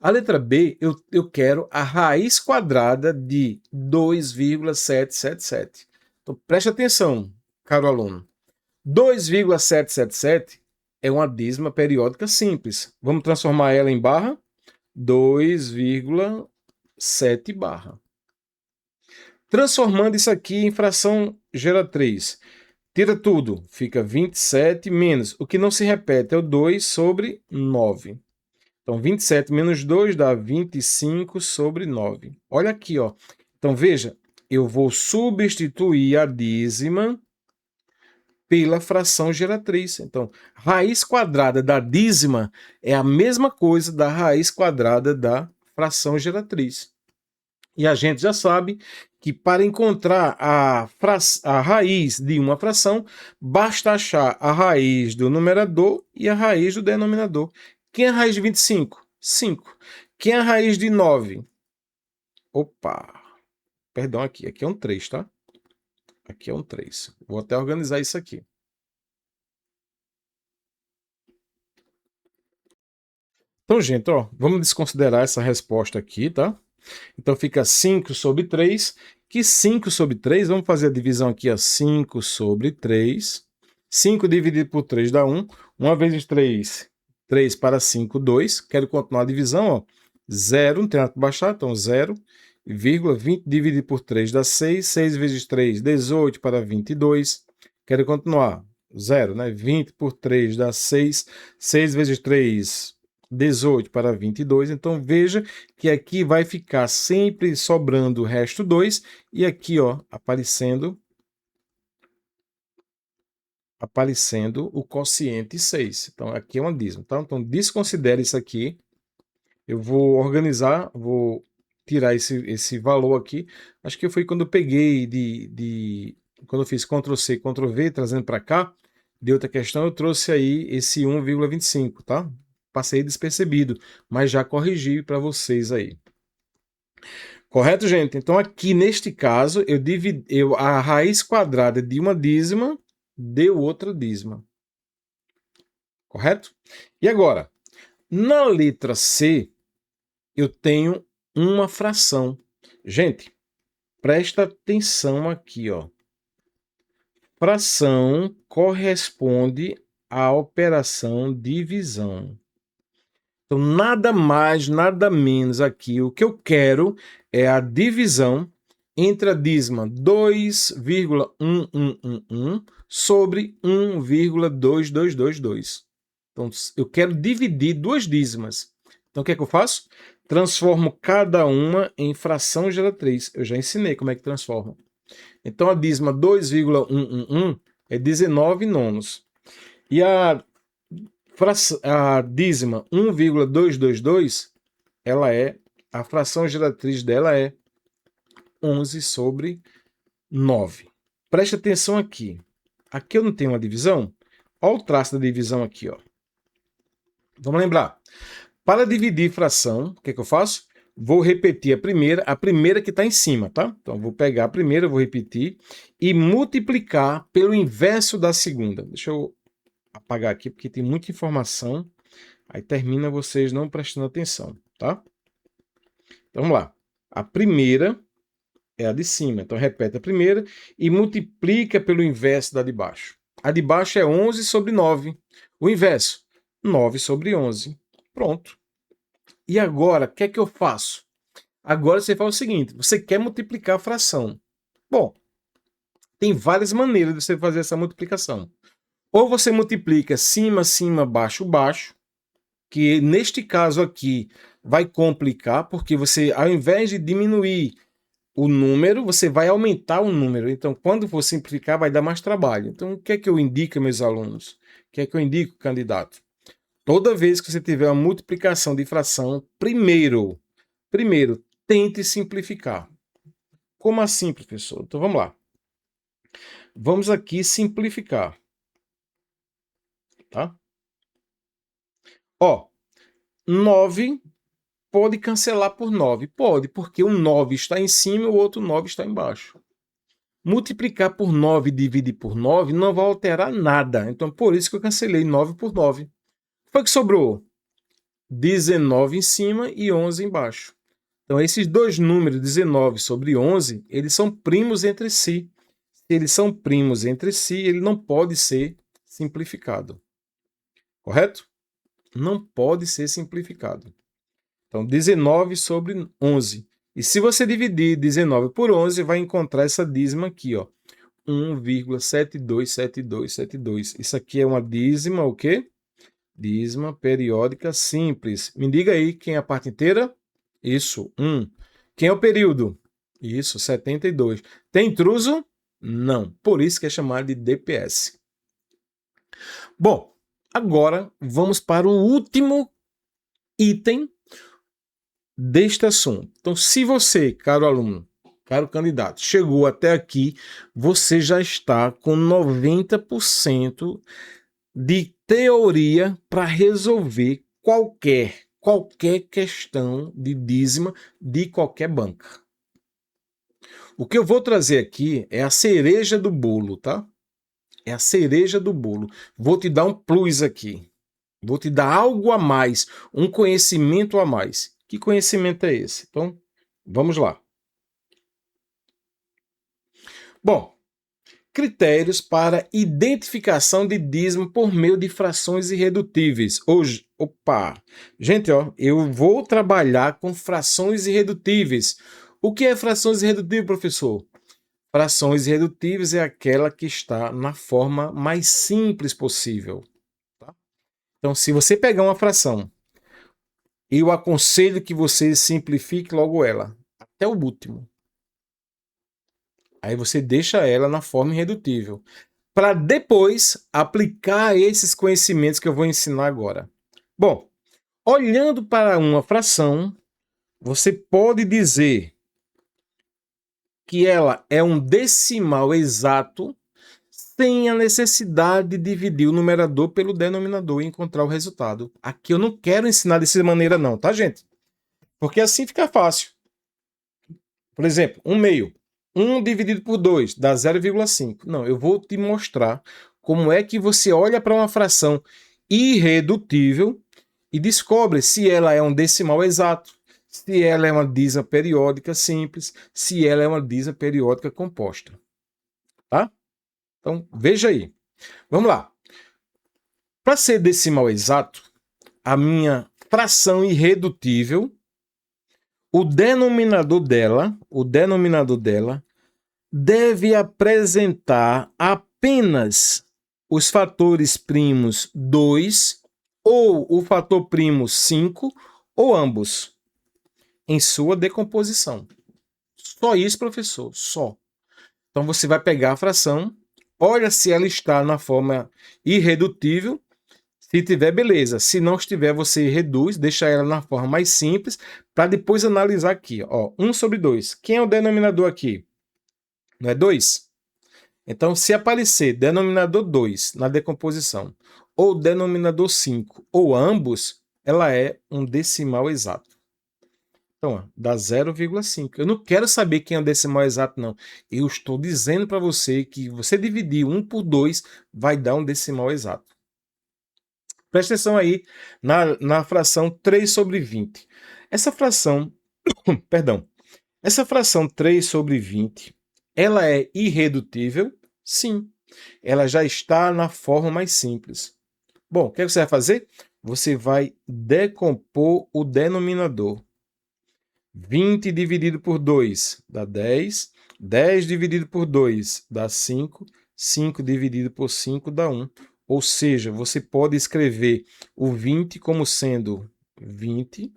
A letra B, eu quero a raiz quadrada de 2,777. Então, preste atenção, caro aluno. 2,777 é uma dízima periódica simples. Vamos transformar ela em barra? 2,7 barra. Transformando isso aqui em fração geratriz. Tira tudo, fica 27 menos. O que não se repete é o 2 sobre 9. Então, 27 menos 2 dá 25 sobre 9. Olha aqui, ó. Então, veja, eu vou substituir a dízima pela fração geratriz. Então, raiz quadrada da dízima é a mesma coisa da raiz quadrada da fração geratriz. E a gente já sabe que para encontrar a raiz de uma fração, basta achar a raiz do numerador e a raiz do denominador. Quem é a raiz de 25? 5. Quem é a raiz de 9? Opa! Perdão, aqui é um 3, tá? Aqui é um 3. Vou até organizar isso aqui. Então, gente, ó, vamos desconsiderar essa resposta aqui, tá? Então fica 5 sobre 3, que 5 sobre 3, vamos fazer a divisão aqui, ó, 5 sobre 3. 5 dividido por 3 dá 1. 1 vezes 3, 3 para 5, 2. Quero continuar a divisão, ó. 0, não tem nada para baixar, então 0, vírgula, 20 dividido por 3 dá 6. 6 vezes 3, 18 para 22. Quero continuar, 0, né? 20 por 3 dá 6. 6 vezes 3, 18 para 22. Então, veja que aqui vai ficar sempre sobrando o resto 2 e aqui, ó, aparecendo aparecendo o quociente 6. Então, aqui é uma dízima, tá? Então, desconsidere isso aqui. Eu vou organizar, vou tirar esse valor aqui. Acho que foi quando eu peguei quando eu fiz Ctrl+C, Ctrl+V, trazendo para cá, de outra questão, eu trouxe aí esse 1,25, tá? Passei despercebido, mas já corrigi para vocês aí. Correto, gente? Então, aqui neste caso, a raiz quadrada de uma dízima deu outra dízima. Correto? E agora, na letra C, eu tenho uma fração. Gente, presta atenção aqui, ó. Fração corresponde à operação divisão. Então, nada mais, nada menos aqui. O que eu quero é a divisão entre a dízima 2,1111 sobre 1,2222. Então, eu quero dividir duas dízimas. Então, o que é que eu faço? Transformo cada uma em fração geratriz. Eu já ensinei como é que transforma. Então, a dízima 2,111 é 19 nonos. E a dízima 1,222, a fração geratriz dela é 11 sobre 9. Preste atenção aqui. Aqui eu não tenho uma divisão. Olha o traço da divisão aqui, ó. Vamos lembrar. Para dividir fração, o que é que eu faço? Vou repetir a primeira que está em cima, tá? Então, vou pegar a primeira, vou repetir, e multiplicar pelo inverso da segunda. Deixa eu apagar aqui, porque tem muita informação. Aí termina vocês não prestando atenção, tá? Então, vamos lá. A primeira é a de cima. Então, repete a primeira e multiplica pelo inverso da de baixo. A de baixo é 11 sobre 9. O inverso, 9 sobre 11. Pronto. E agora, o que é que eu faço? Agora você faz o seguinte, você quer multiplicar a fração. Bom, tem várias maneiras de você fazer essa multiplicação. Ou você multiplica cima, cima, baixo, baixo, que neste caso aqui vai complicar, porque você, ao invés de diminuir o número, você vai aumentar o número. Então, quando for simplificar, vai dar mais trabalho. Então, o que é que eu indico, meus alunos? O que é que eu indico, candidato? Toda vez que você tiver uma multiplicação de fração, primeiro, tente simplificar. Como assim, professor? Então, vamos lá. Vamos aqui simplificar. Tá? Ó, 9 pode cancelar por 9? Pode, porque um 9 está em cima e o outro 9 está embaixo. Multiplicar por 9 e dividir por 9 não vai alterar nada. Então, por isso que eu cancelei 9 por 9. Foi que sobrou 19 em cima e 11 embaixo. Então, esses dois números, 19 sobre 11, eles são primos entre si. Se eles são primos entre si, ele não pode ser simplificado. Correto? Não pode ser simplificado. Então, 19 sobre 11. E se você dividir 19 por 11, vai encontrar essa dízima aqui, ó. 1,727272. Isso aqui é uma dízima, o quê? Dízima periódica simples. Me diga aí quem é a parte inteira? Isso, 1. Quem é o período? Isso, 72. Tem intruso? Não. Por isso que é chamado de DPS. Bom, agora vamos para o último item deste assunto. Então, se você, caro aluno, caro candidato, chegou até aqui, você já está com 90% de teoria para resolver qualquer questão de dízima de qualquer banca. O que eu vou trazer aqui é a cereja do bolo, tá? É a cereja do bolo. Vou te dar um plus aqui. Vou te dar algo a mais, um conhecimento a mais. Que conhecimento é esse? Então, vamos lá. Bom, critérios para identificação de dízimo por meio de frações irredutíveis. Hoje, gente, ó, eu vou trabalhar com frações irredutíveis. O que é frações irredutíveis, professor? Frações irredutíveis é aquela que está na forma mais simples possível. Tá? Então, se você pegar uma fração, eu aconselho que você simplifique logo ela, até o último. Aí você deixa ela na forma irredutível. para depois aplicar esses conhecimentos que eu vou ensinar agora. Bom, olhando para uma fração, você pode dizer que ela é um decimal exato sem a necessidade de dividir o numerador pelo denominador e encontrar o resultado. Aqui eu não quero ensinar dessa maneira não, tá, gente? Porque assim fica fácil. Por exemplo, 1/2. 1 dividido por 2 dá 0,5. Não, eu vou te mostrar como é que você olha para uma fração irredutível e descobre se ela é um decimal exato, se ela é uma dízima periódica simples, se ela é uma dízima periódica composta. Tá? Então, veja aí. Vamos lá. Para ser decimal exato, a minha fração irredutível, o denominador dela deve apresentar apenas os fatores primos 2 ou o fator primo 5 ou ambos em sua decomposição. Só isso, professor, só. Então você vai pegar a fração, olha se ela está na forma irredutível. Se tiver, beleza. Se não estiver, você reduz, deixa ela na forma mais simples, para depois analisar aqui. Ó, 1/2. Quem é o denominador aqui? Não é 2? Então, se aparecer denominador 2 na decomposição, ou denominador 5, ou ambos, ela é um decimal exato. Então, ó, dá 0,5. Eu não quero saber quem é o decimal exato, não. Eu estou dizendo para você que você dividir 1 por 2 vai dar um decimal exato. Presta atenção aí na fração 3/20. Essa fração, perdão, essa fração 3/20, ela é irredutível? Sim. Ela já está na forma mais simples. Bom, o que você vai fazer? Você vai decompor o denominador. 20 dividido por 2 dá 10. 10 dividido por 2 dá 5. 5 dividido por 5 dá 1. Ou seja, você pode escrever o 20 como sendo 20.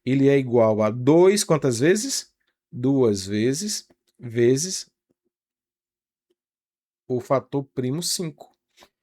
Ele é igual a 2, quantas vezes? 2 vezes, vezes o fator primo 5.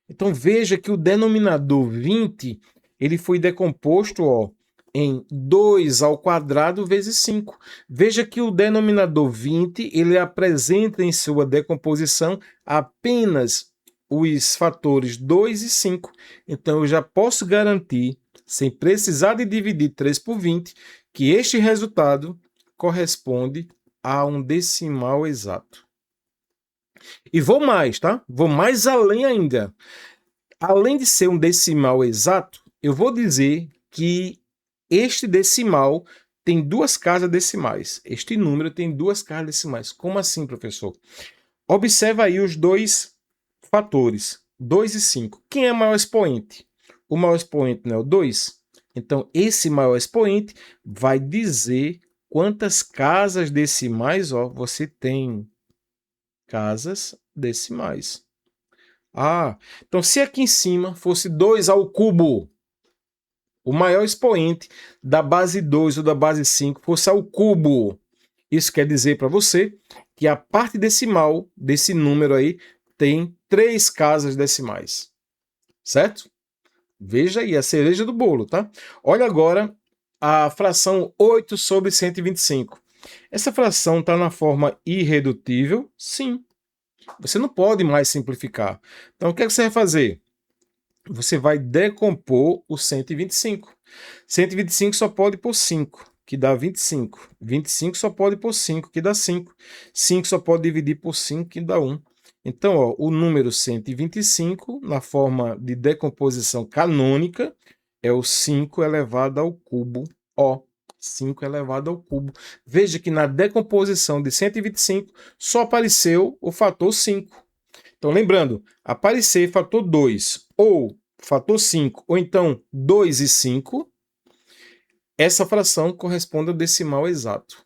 Então veja que o denominador 20, ele foi decomposto, ó, em 2 ao quadrado vezes 5. Veja que o denominador 20, ele apresenta em sua decomposição apenas os fatores 2 e 5. Então eu já posso garantir, sem precisar de dividir 3 por 20, que este resultado corresponde a um decimal exato. E vou mais, tá? Vou mais além ainda. Além de ser um decimal exato, eu vou dizer que este decimal tem 2 casas decimais. Este número tem 2 casas decimais. Como assim, professor? Observa aí os dois fatores, 2 e 5. Quem é maior expoente? O maior expoente não é o 2? Então, esse maior expoente vai dizer quantas casas decimais, ó, você tem. Casas decimais. Ah, então se aqui em cima fosse 2 ao cubo, o maior expoente da base 2 ou da base 5 fosse ao cubo, isso quer dizer para você que a parte decimal desse número aí tem 3 casas decimais, certo? Veja aí a cereja do bolo, tá? Olha agora a fração 8/125. Essa fração está na forma irredutível? Sim. Você não pode mais simplificar. Então, o que é que você vai fazer? Você vai decompor o 125. 125 só pode por 5, que dá 25. 25 só pode por 5, que dá 5. 5 só pode dividir por 5, que dá 1. Então, ó, o número 125, na forma de decomposição canônica, é o 5 elevado ao cubo, ó. 5 elevado ao cubo. Veja que na decomposição de 125 só apareceu o fator 5. Então, lembrando, aparecer fator 2 ou fator 5, ou então 2 e 5, essa fração corresponde ao decimal exato.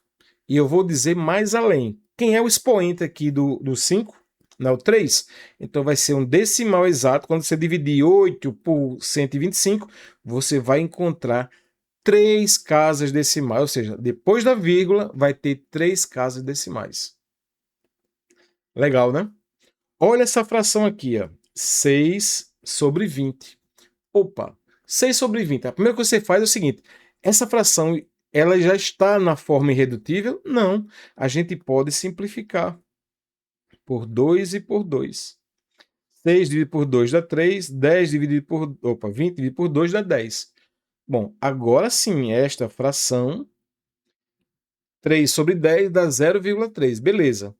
E eu vou dizer mais além. Quem é o expoente aqui do 5? Não é o 3? Então vai ser um decimal exato. Quando você dividir 8 por 125, você vai encontrar 3 casas decimais, ou seja, depois da vírgula vai ter 3 casas decimais. Legal, né? Olha essa fração aqui, ó. 6 sobre 20. Opa, 6 sobre 20. A primeira coisa que você faz é o seguinte, essa fração, ela já está na forma irredutível? Não. A gente pode simplificar por 2 e por 2. 6 dividido por 2 dá 3, 10 dividido por... Opa, 20 dividido por 2 dá 10. Bom, agora sim, esta fração, 3 sobre 10 dá 0,3. Beleza.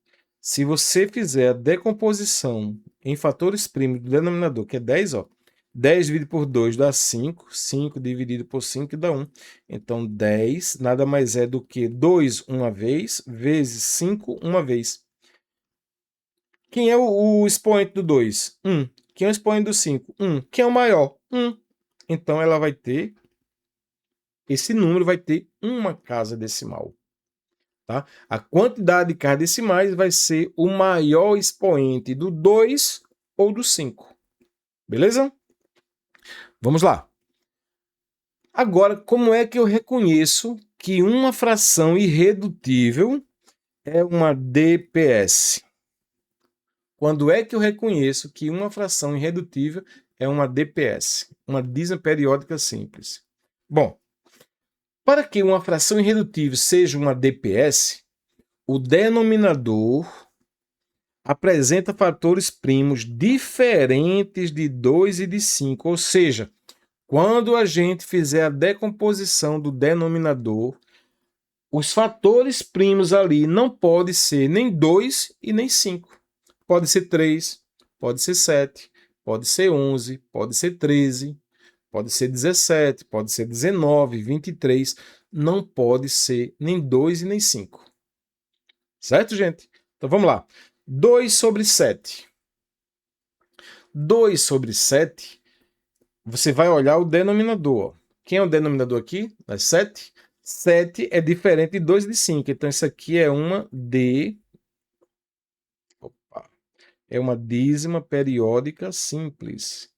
Se você fizer a decomposição em fatores primos do denominador, que é 10, ó, 10 dividido por 2 dá 5, 5 dividido por 5 dá 1. Então, 10 nada mais é do que 2 uma vez, vezes 5 uma vez. Quem é o expoente do 2? 1. Quem é o expoente do 5? 1. Quem é o maior? 1. Então, ela vai ter, esse número vai ter uma casa decimal. Tá? A quantidade de casas decimais vai ser o maior expoente do 2 ou do 5. Beleza? Vamos lá. Agora, como é que eu reconheço que uma fração irredutível é uma DPS? Quando é que eu reconheço que uma fração irredutível é uma DPS? Uma dízima periódica simples. Bom, para que uma fração irredutível seja uma DPS, o denominador apresenta fatores primos diferentes de 2 e de 5, ou seja, quando a gente fizer a decomposição do denominador, os fatores primos ali não podem ser nem 2 e nem 5. Pode ser 3, pode ser 7, pode ser 11, pode ser 13, pode ser 17, pode ser 19, 23. Não pode ser nem 2 e nem 5. Certo, gente? Então vamos lá. 2 sobre 7. 2 sobre 7, você vai olhar o denominador. Quem é o denominador aqui? É 7. 7 é diferente de 2 e de 5. Então, isso aqui é uma é uma dízima periódica simples.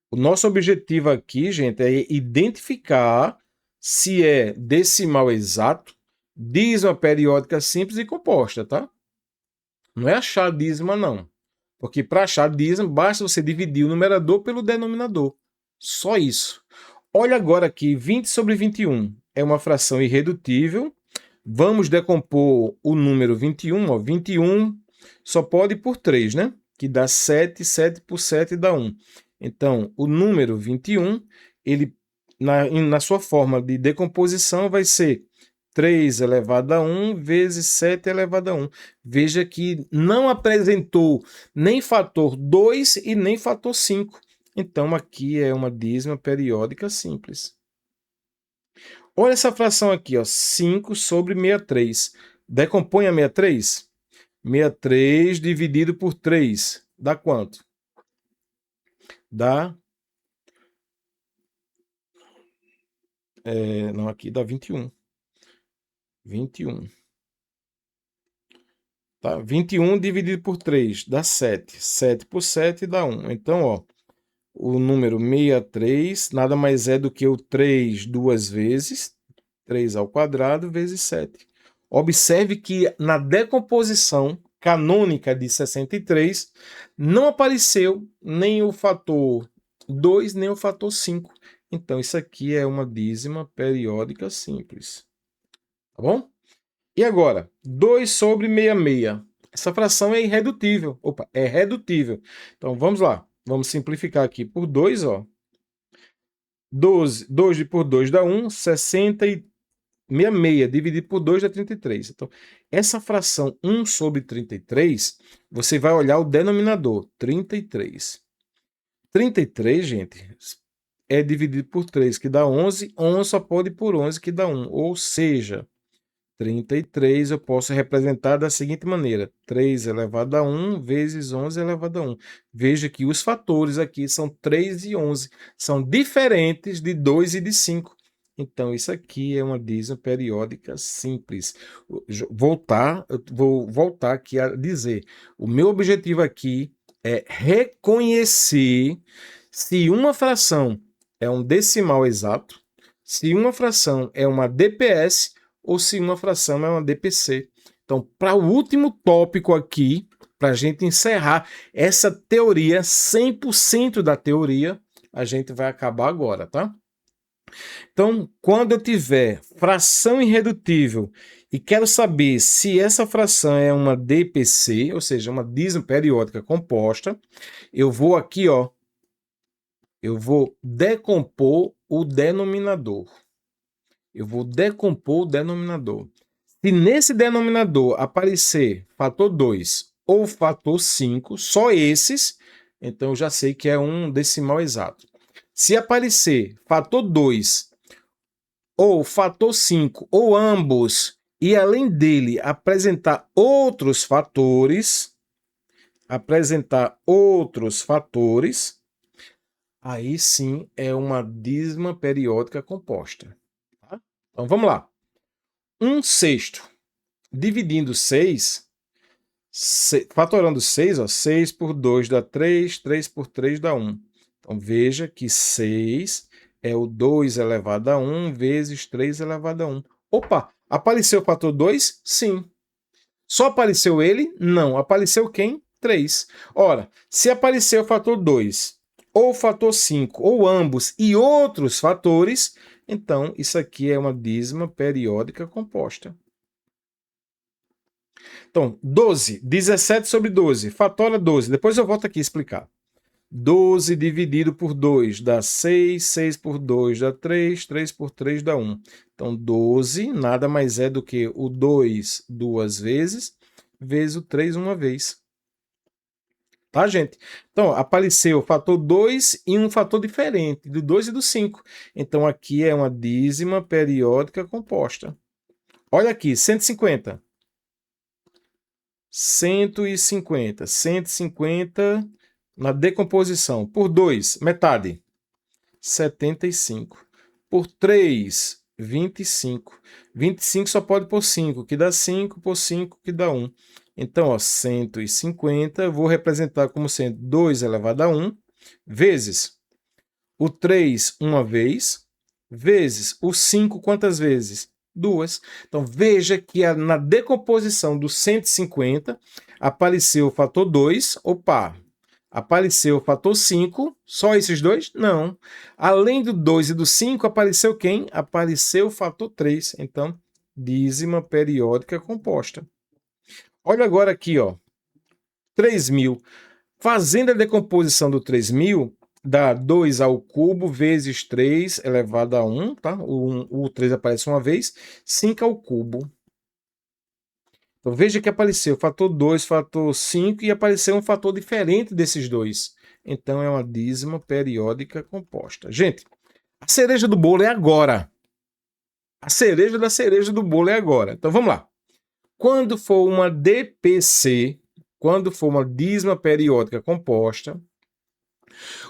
O nosso objetivo aqui, gente, é identificar se é decimal exato, dízima periódica simples e composta, tá? Não é achar dízima, não. Porque para achar dízima, basta você dividir o numerador pelo denominador. Só isso. Olha agora aqui, 20 sobre 21 é uma fração irredutível. Vamos decompor o número 21. Ó. 21 só pode ir por 3, né? Que dá 7, 7 por 7 dá 1. Então, o número 21, ele, na sua forma de decomposição, vai ser 3 elevado a 1 vezes 7 elevado a 1. Veja que não apresentou nem fator 2 e nem fator 5. Então, aqui é uma dízima periódica simples. Olha essa fração aqui, ó, 5 sobre 63. Decompõe a 63. 63 dividido por 3. Dá quanto? Dá... não, aqui dá 21. 21. Tá? 21 dividido por 3 dá 7. 7 por 7 dá 1. Então, ó, o número 63 nada mais é do que o 3 duas vezes, 3 ao quadrado vezes 7. Observe que na decomposição canônica de 63 não apareceu nem o fator 2 nem o fator 5. Então, isso aqui é uma dízima periódica simples. Tá bom? E agora, 2 sobre 66. Essa fração é irredutível. Opa, é redutível. Então, vamos lá. Vamos simplificar aqui por 2, ó. 2 por 2 dá 1, 66 dividido por 2 dá 33. Então, essa fração 1 sobre 33, você vai olhar o denominador, 33. 33, gente, é dividido por 3, que dá 11. 11 só pode ir por 11, que dá 1. Ou seja, 33 eu posso representar da seguinte maneira: 3 elevado a 1 vezes 11 elevado a 1. Veja que os fatores aqui são 3 e 11. São diferentes de 2 e de 5. Então, isso aqui é uma dízima periódica simples. Vou voltar aqui a dizer. O meu objetivo aqui é reconhecer se uma fração é um decimal exato, se uma fração é uma DPS ou se uma fração é uma DPC. Então, para o último tópico aqui, para a gente encerrar essa teoria, 100% da teoria, a gente vai acabar agora, tá? Então, quando eu tiver fração irredutível e quero saber se essa fração é uma DPC, ou seja, uma dízima periódica composta, eu vou aqui, ó, eu vou decompor o denominador. Eu vou decompor o denominador. Se nesse denominador aparecer fator 2 ou fator 5, só esses, então eu já sei que é um decimal exato. Se aparecer fator 2 ou fator 5, ou ambos, e além dele apresentar outros fatores, aí sim é uma dízima periódica composta. Tá? Então vamos lá. 1/6 dividindo 6, fatorando 6, ó, 6 por 2 dá 3, 3 por 3 dá 1. Então veja que 6 é o 2 elevado a 1 vezes 3 elevado a 1. Opa, apareceu o fator 2? Sim. Só apareceu ele? Não. Apareceu quem? 3. Ora, se apareceu o fator 2, ou o fator 5, ou ambos, e outros fatores, então isso aqui é uma dízima periódica composta. Então, 12, 17 sobre 12, fatora 12. Depois eu volto aqui explicar. 12 dividido por 2 dá 6, 6 por 2 dá 3, 3 por 3 dá 1. Então, 12 nada mais é do que o 2 duas vezes, vezes o 3 uma vez. Tá, gente? Então, apareceu o fator 2 e um fator diferente, do 2 e do 5. Então, aqui é uma dízima periódica composta. Olha aqui, 150. 150. 150 na decomposição. Por 2, metade. 75. Por 3, 25. 25 só pode por 5, que dá 5, por 5, que dá 1. Então, ó, 150, eu vou representar como sendo 2 elevado a 1, vezes o 3 uma vez, vezes o 5 quantas vezes? 2. Então, veja que na decomposição do 150, apareceu o fator 2, opa, apareceu o fator 5, só esses dois? Não. Além do 2 e do 5, apareceu quem? Apareceu o fator 3. Então, dízima periódica composta. Olha agora aqui, ó, 3.000. Fazendo a decomposição do 3.000, dá 2 ao cubo vezes 3 elevado a 1, tá? O 3 aparece uma vez, 5 ao cubo. Então veja que apareceu fator 2, fator 5 e apareceu um fator diferente desses dois. Então é uma dízima periódica composta. Gente, a cereja do bolo é agora. A cereja da cereja do bolo é agora. Então vamos lá. Quando for uma DPC, quando for uma dízima periódica composta,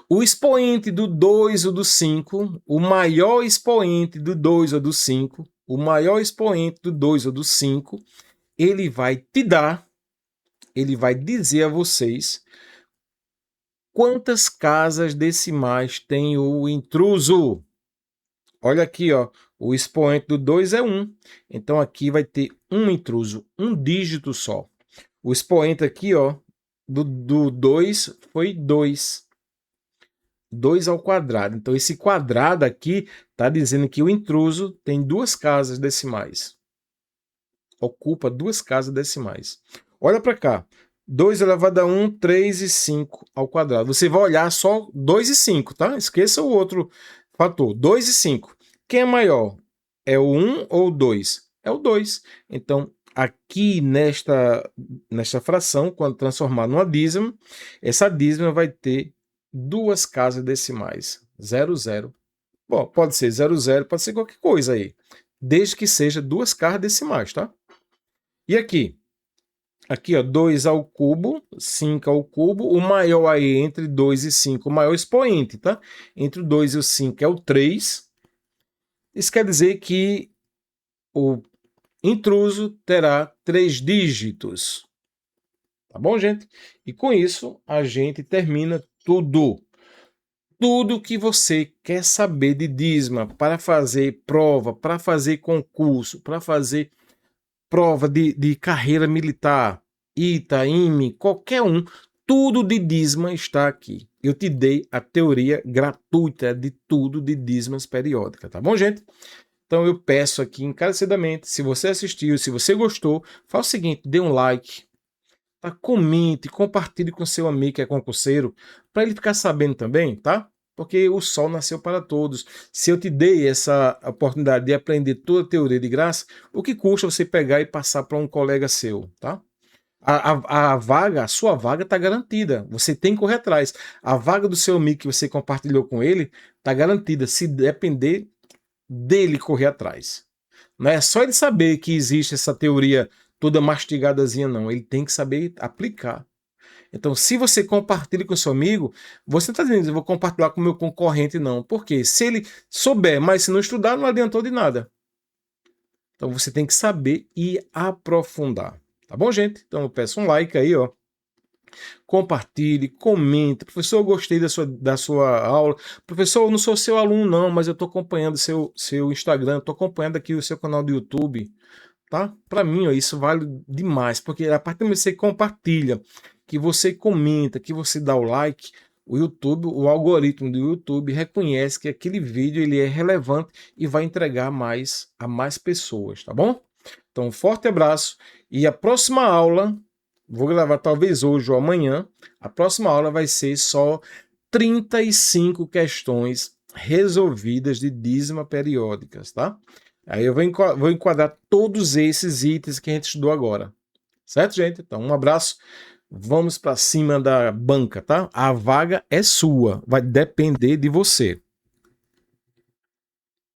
o expoente do 2 ou do 5, o maior expoente do 2 ou do 5, o maior expoente do 2 ou do 5, ele vai te dar, ele vai dizer a vocês quantas casas decimais tem o intruso. Olha aqui, ó, o expoente do 2 é 1. Então aqui vai ter um intruso, um dígito só. O expoente aqui, ó, do 2 foi 2. 2 ao quadrado. Então esse quadrado aqui está dizendo que o intruso tem duas casas decimais. Ocupa duas casas decimais. Olha para cá. 2 elevado a 1, 3 e 5 ao quadrado. Você vai olhar só 2 e 5, tá? Esqueça o outro fator. 2 e 5. Quem é maior? É o 1 ou o 2? É o 2. Então, aqui nesta fração, quando transformar numa dízima, essa dízima vai ter duas casas decimais. 0, 0. Bom, pode ser 0, 0, pode ser qualquer coisa aí. Desde que seja duas casas decimais, tá? E aqui? Aqui, ó, 2 ao cubo, 5 ao cubo. O maior aí entre 2 e 5, o maior expoente, tá? Entre o 2 e o 5 é o 3. Isso quer dizer que o intruso terá 3 dígitos. Tá bom, gente? E com isso, a gente termina tudo. Tudo que você quer saber de dízima para fazer prova, para fazer concurso, para fazer prova de carreira militar, ITA, IME, qualquer um, tudo de dízima está aqui. Eu te dei a teoria gratuita de tudo de dízimas periódicas, tá bom, gente? Então eu peço aqui encarecidamente, se você assistiu, se você gostou, faça o seguinte, dê um like, tá? Comente, compartilhe com seu amigo que é concurseiro, para ele ficar sabendo também, tá? Porque o sol nasceu para todos. Se eu te dei essa oportunidade de aprender toda a teoria de graça, o que custa você pegar e passar para um colega seu, tá? A vaga, a sua vaga está garantida. Você tem que correr atrás. A vaga do seu amigo que você compartilhou com ele está garantida, se depender dele correr atrás. Não é só ele saber que existe essa teoria toda mastigadazinha, não. Ele tem que saber aplicar. Então, se você compartilha com seu amigo, você não está dizendo, eu vou compartilhar com o meu concorrente, não. Porque se ele souber, mas se não estudar, não adiantou de nada. Então, você tem que saber e aprofundar. Tá bom, gente? Então, eu peço um like aí, ó. Compartilhe, comente. Professor, eu gostei da sua aula. Professor, eu não sou seu aluno, não, mas eu estou acompanhando seu Instagram, estou acompanhando aqui o seu canal do YouTube. Tá? Para mim, ó, isso vale demais, porque a partir do momento que você compartilha, que você comenta, que você dá o like, o YouTube, o algoritmo do YouTube reconhece que aquele vídeo ele é relevante e vai entregar mais a mais pessoas, tá bom? Então, um forte abraço e a próxima aula, vou gravar talvez hoje ou amanhã, a próxima aula vai ser só 35 questões resolvidas de dízima periódicas, tá? Aí eu vou enquadrar todos esses itens que a gente estudou agora. Certo, gente? Então, um abraço. Vamos para cima da banca, tá? A vaga é sua, vai depender de você.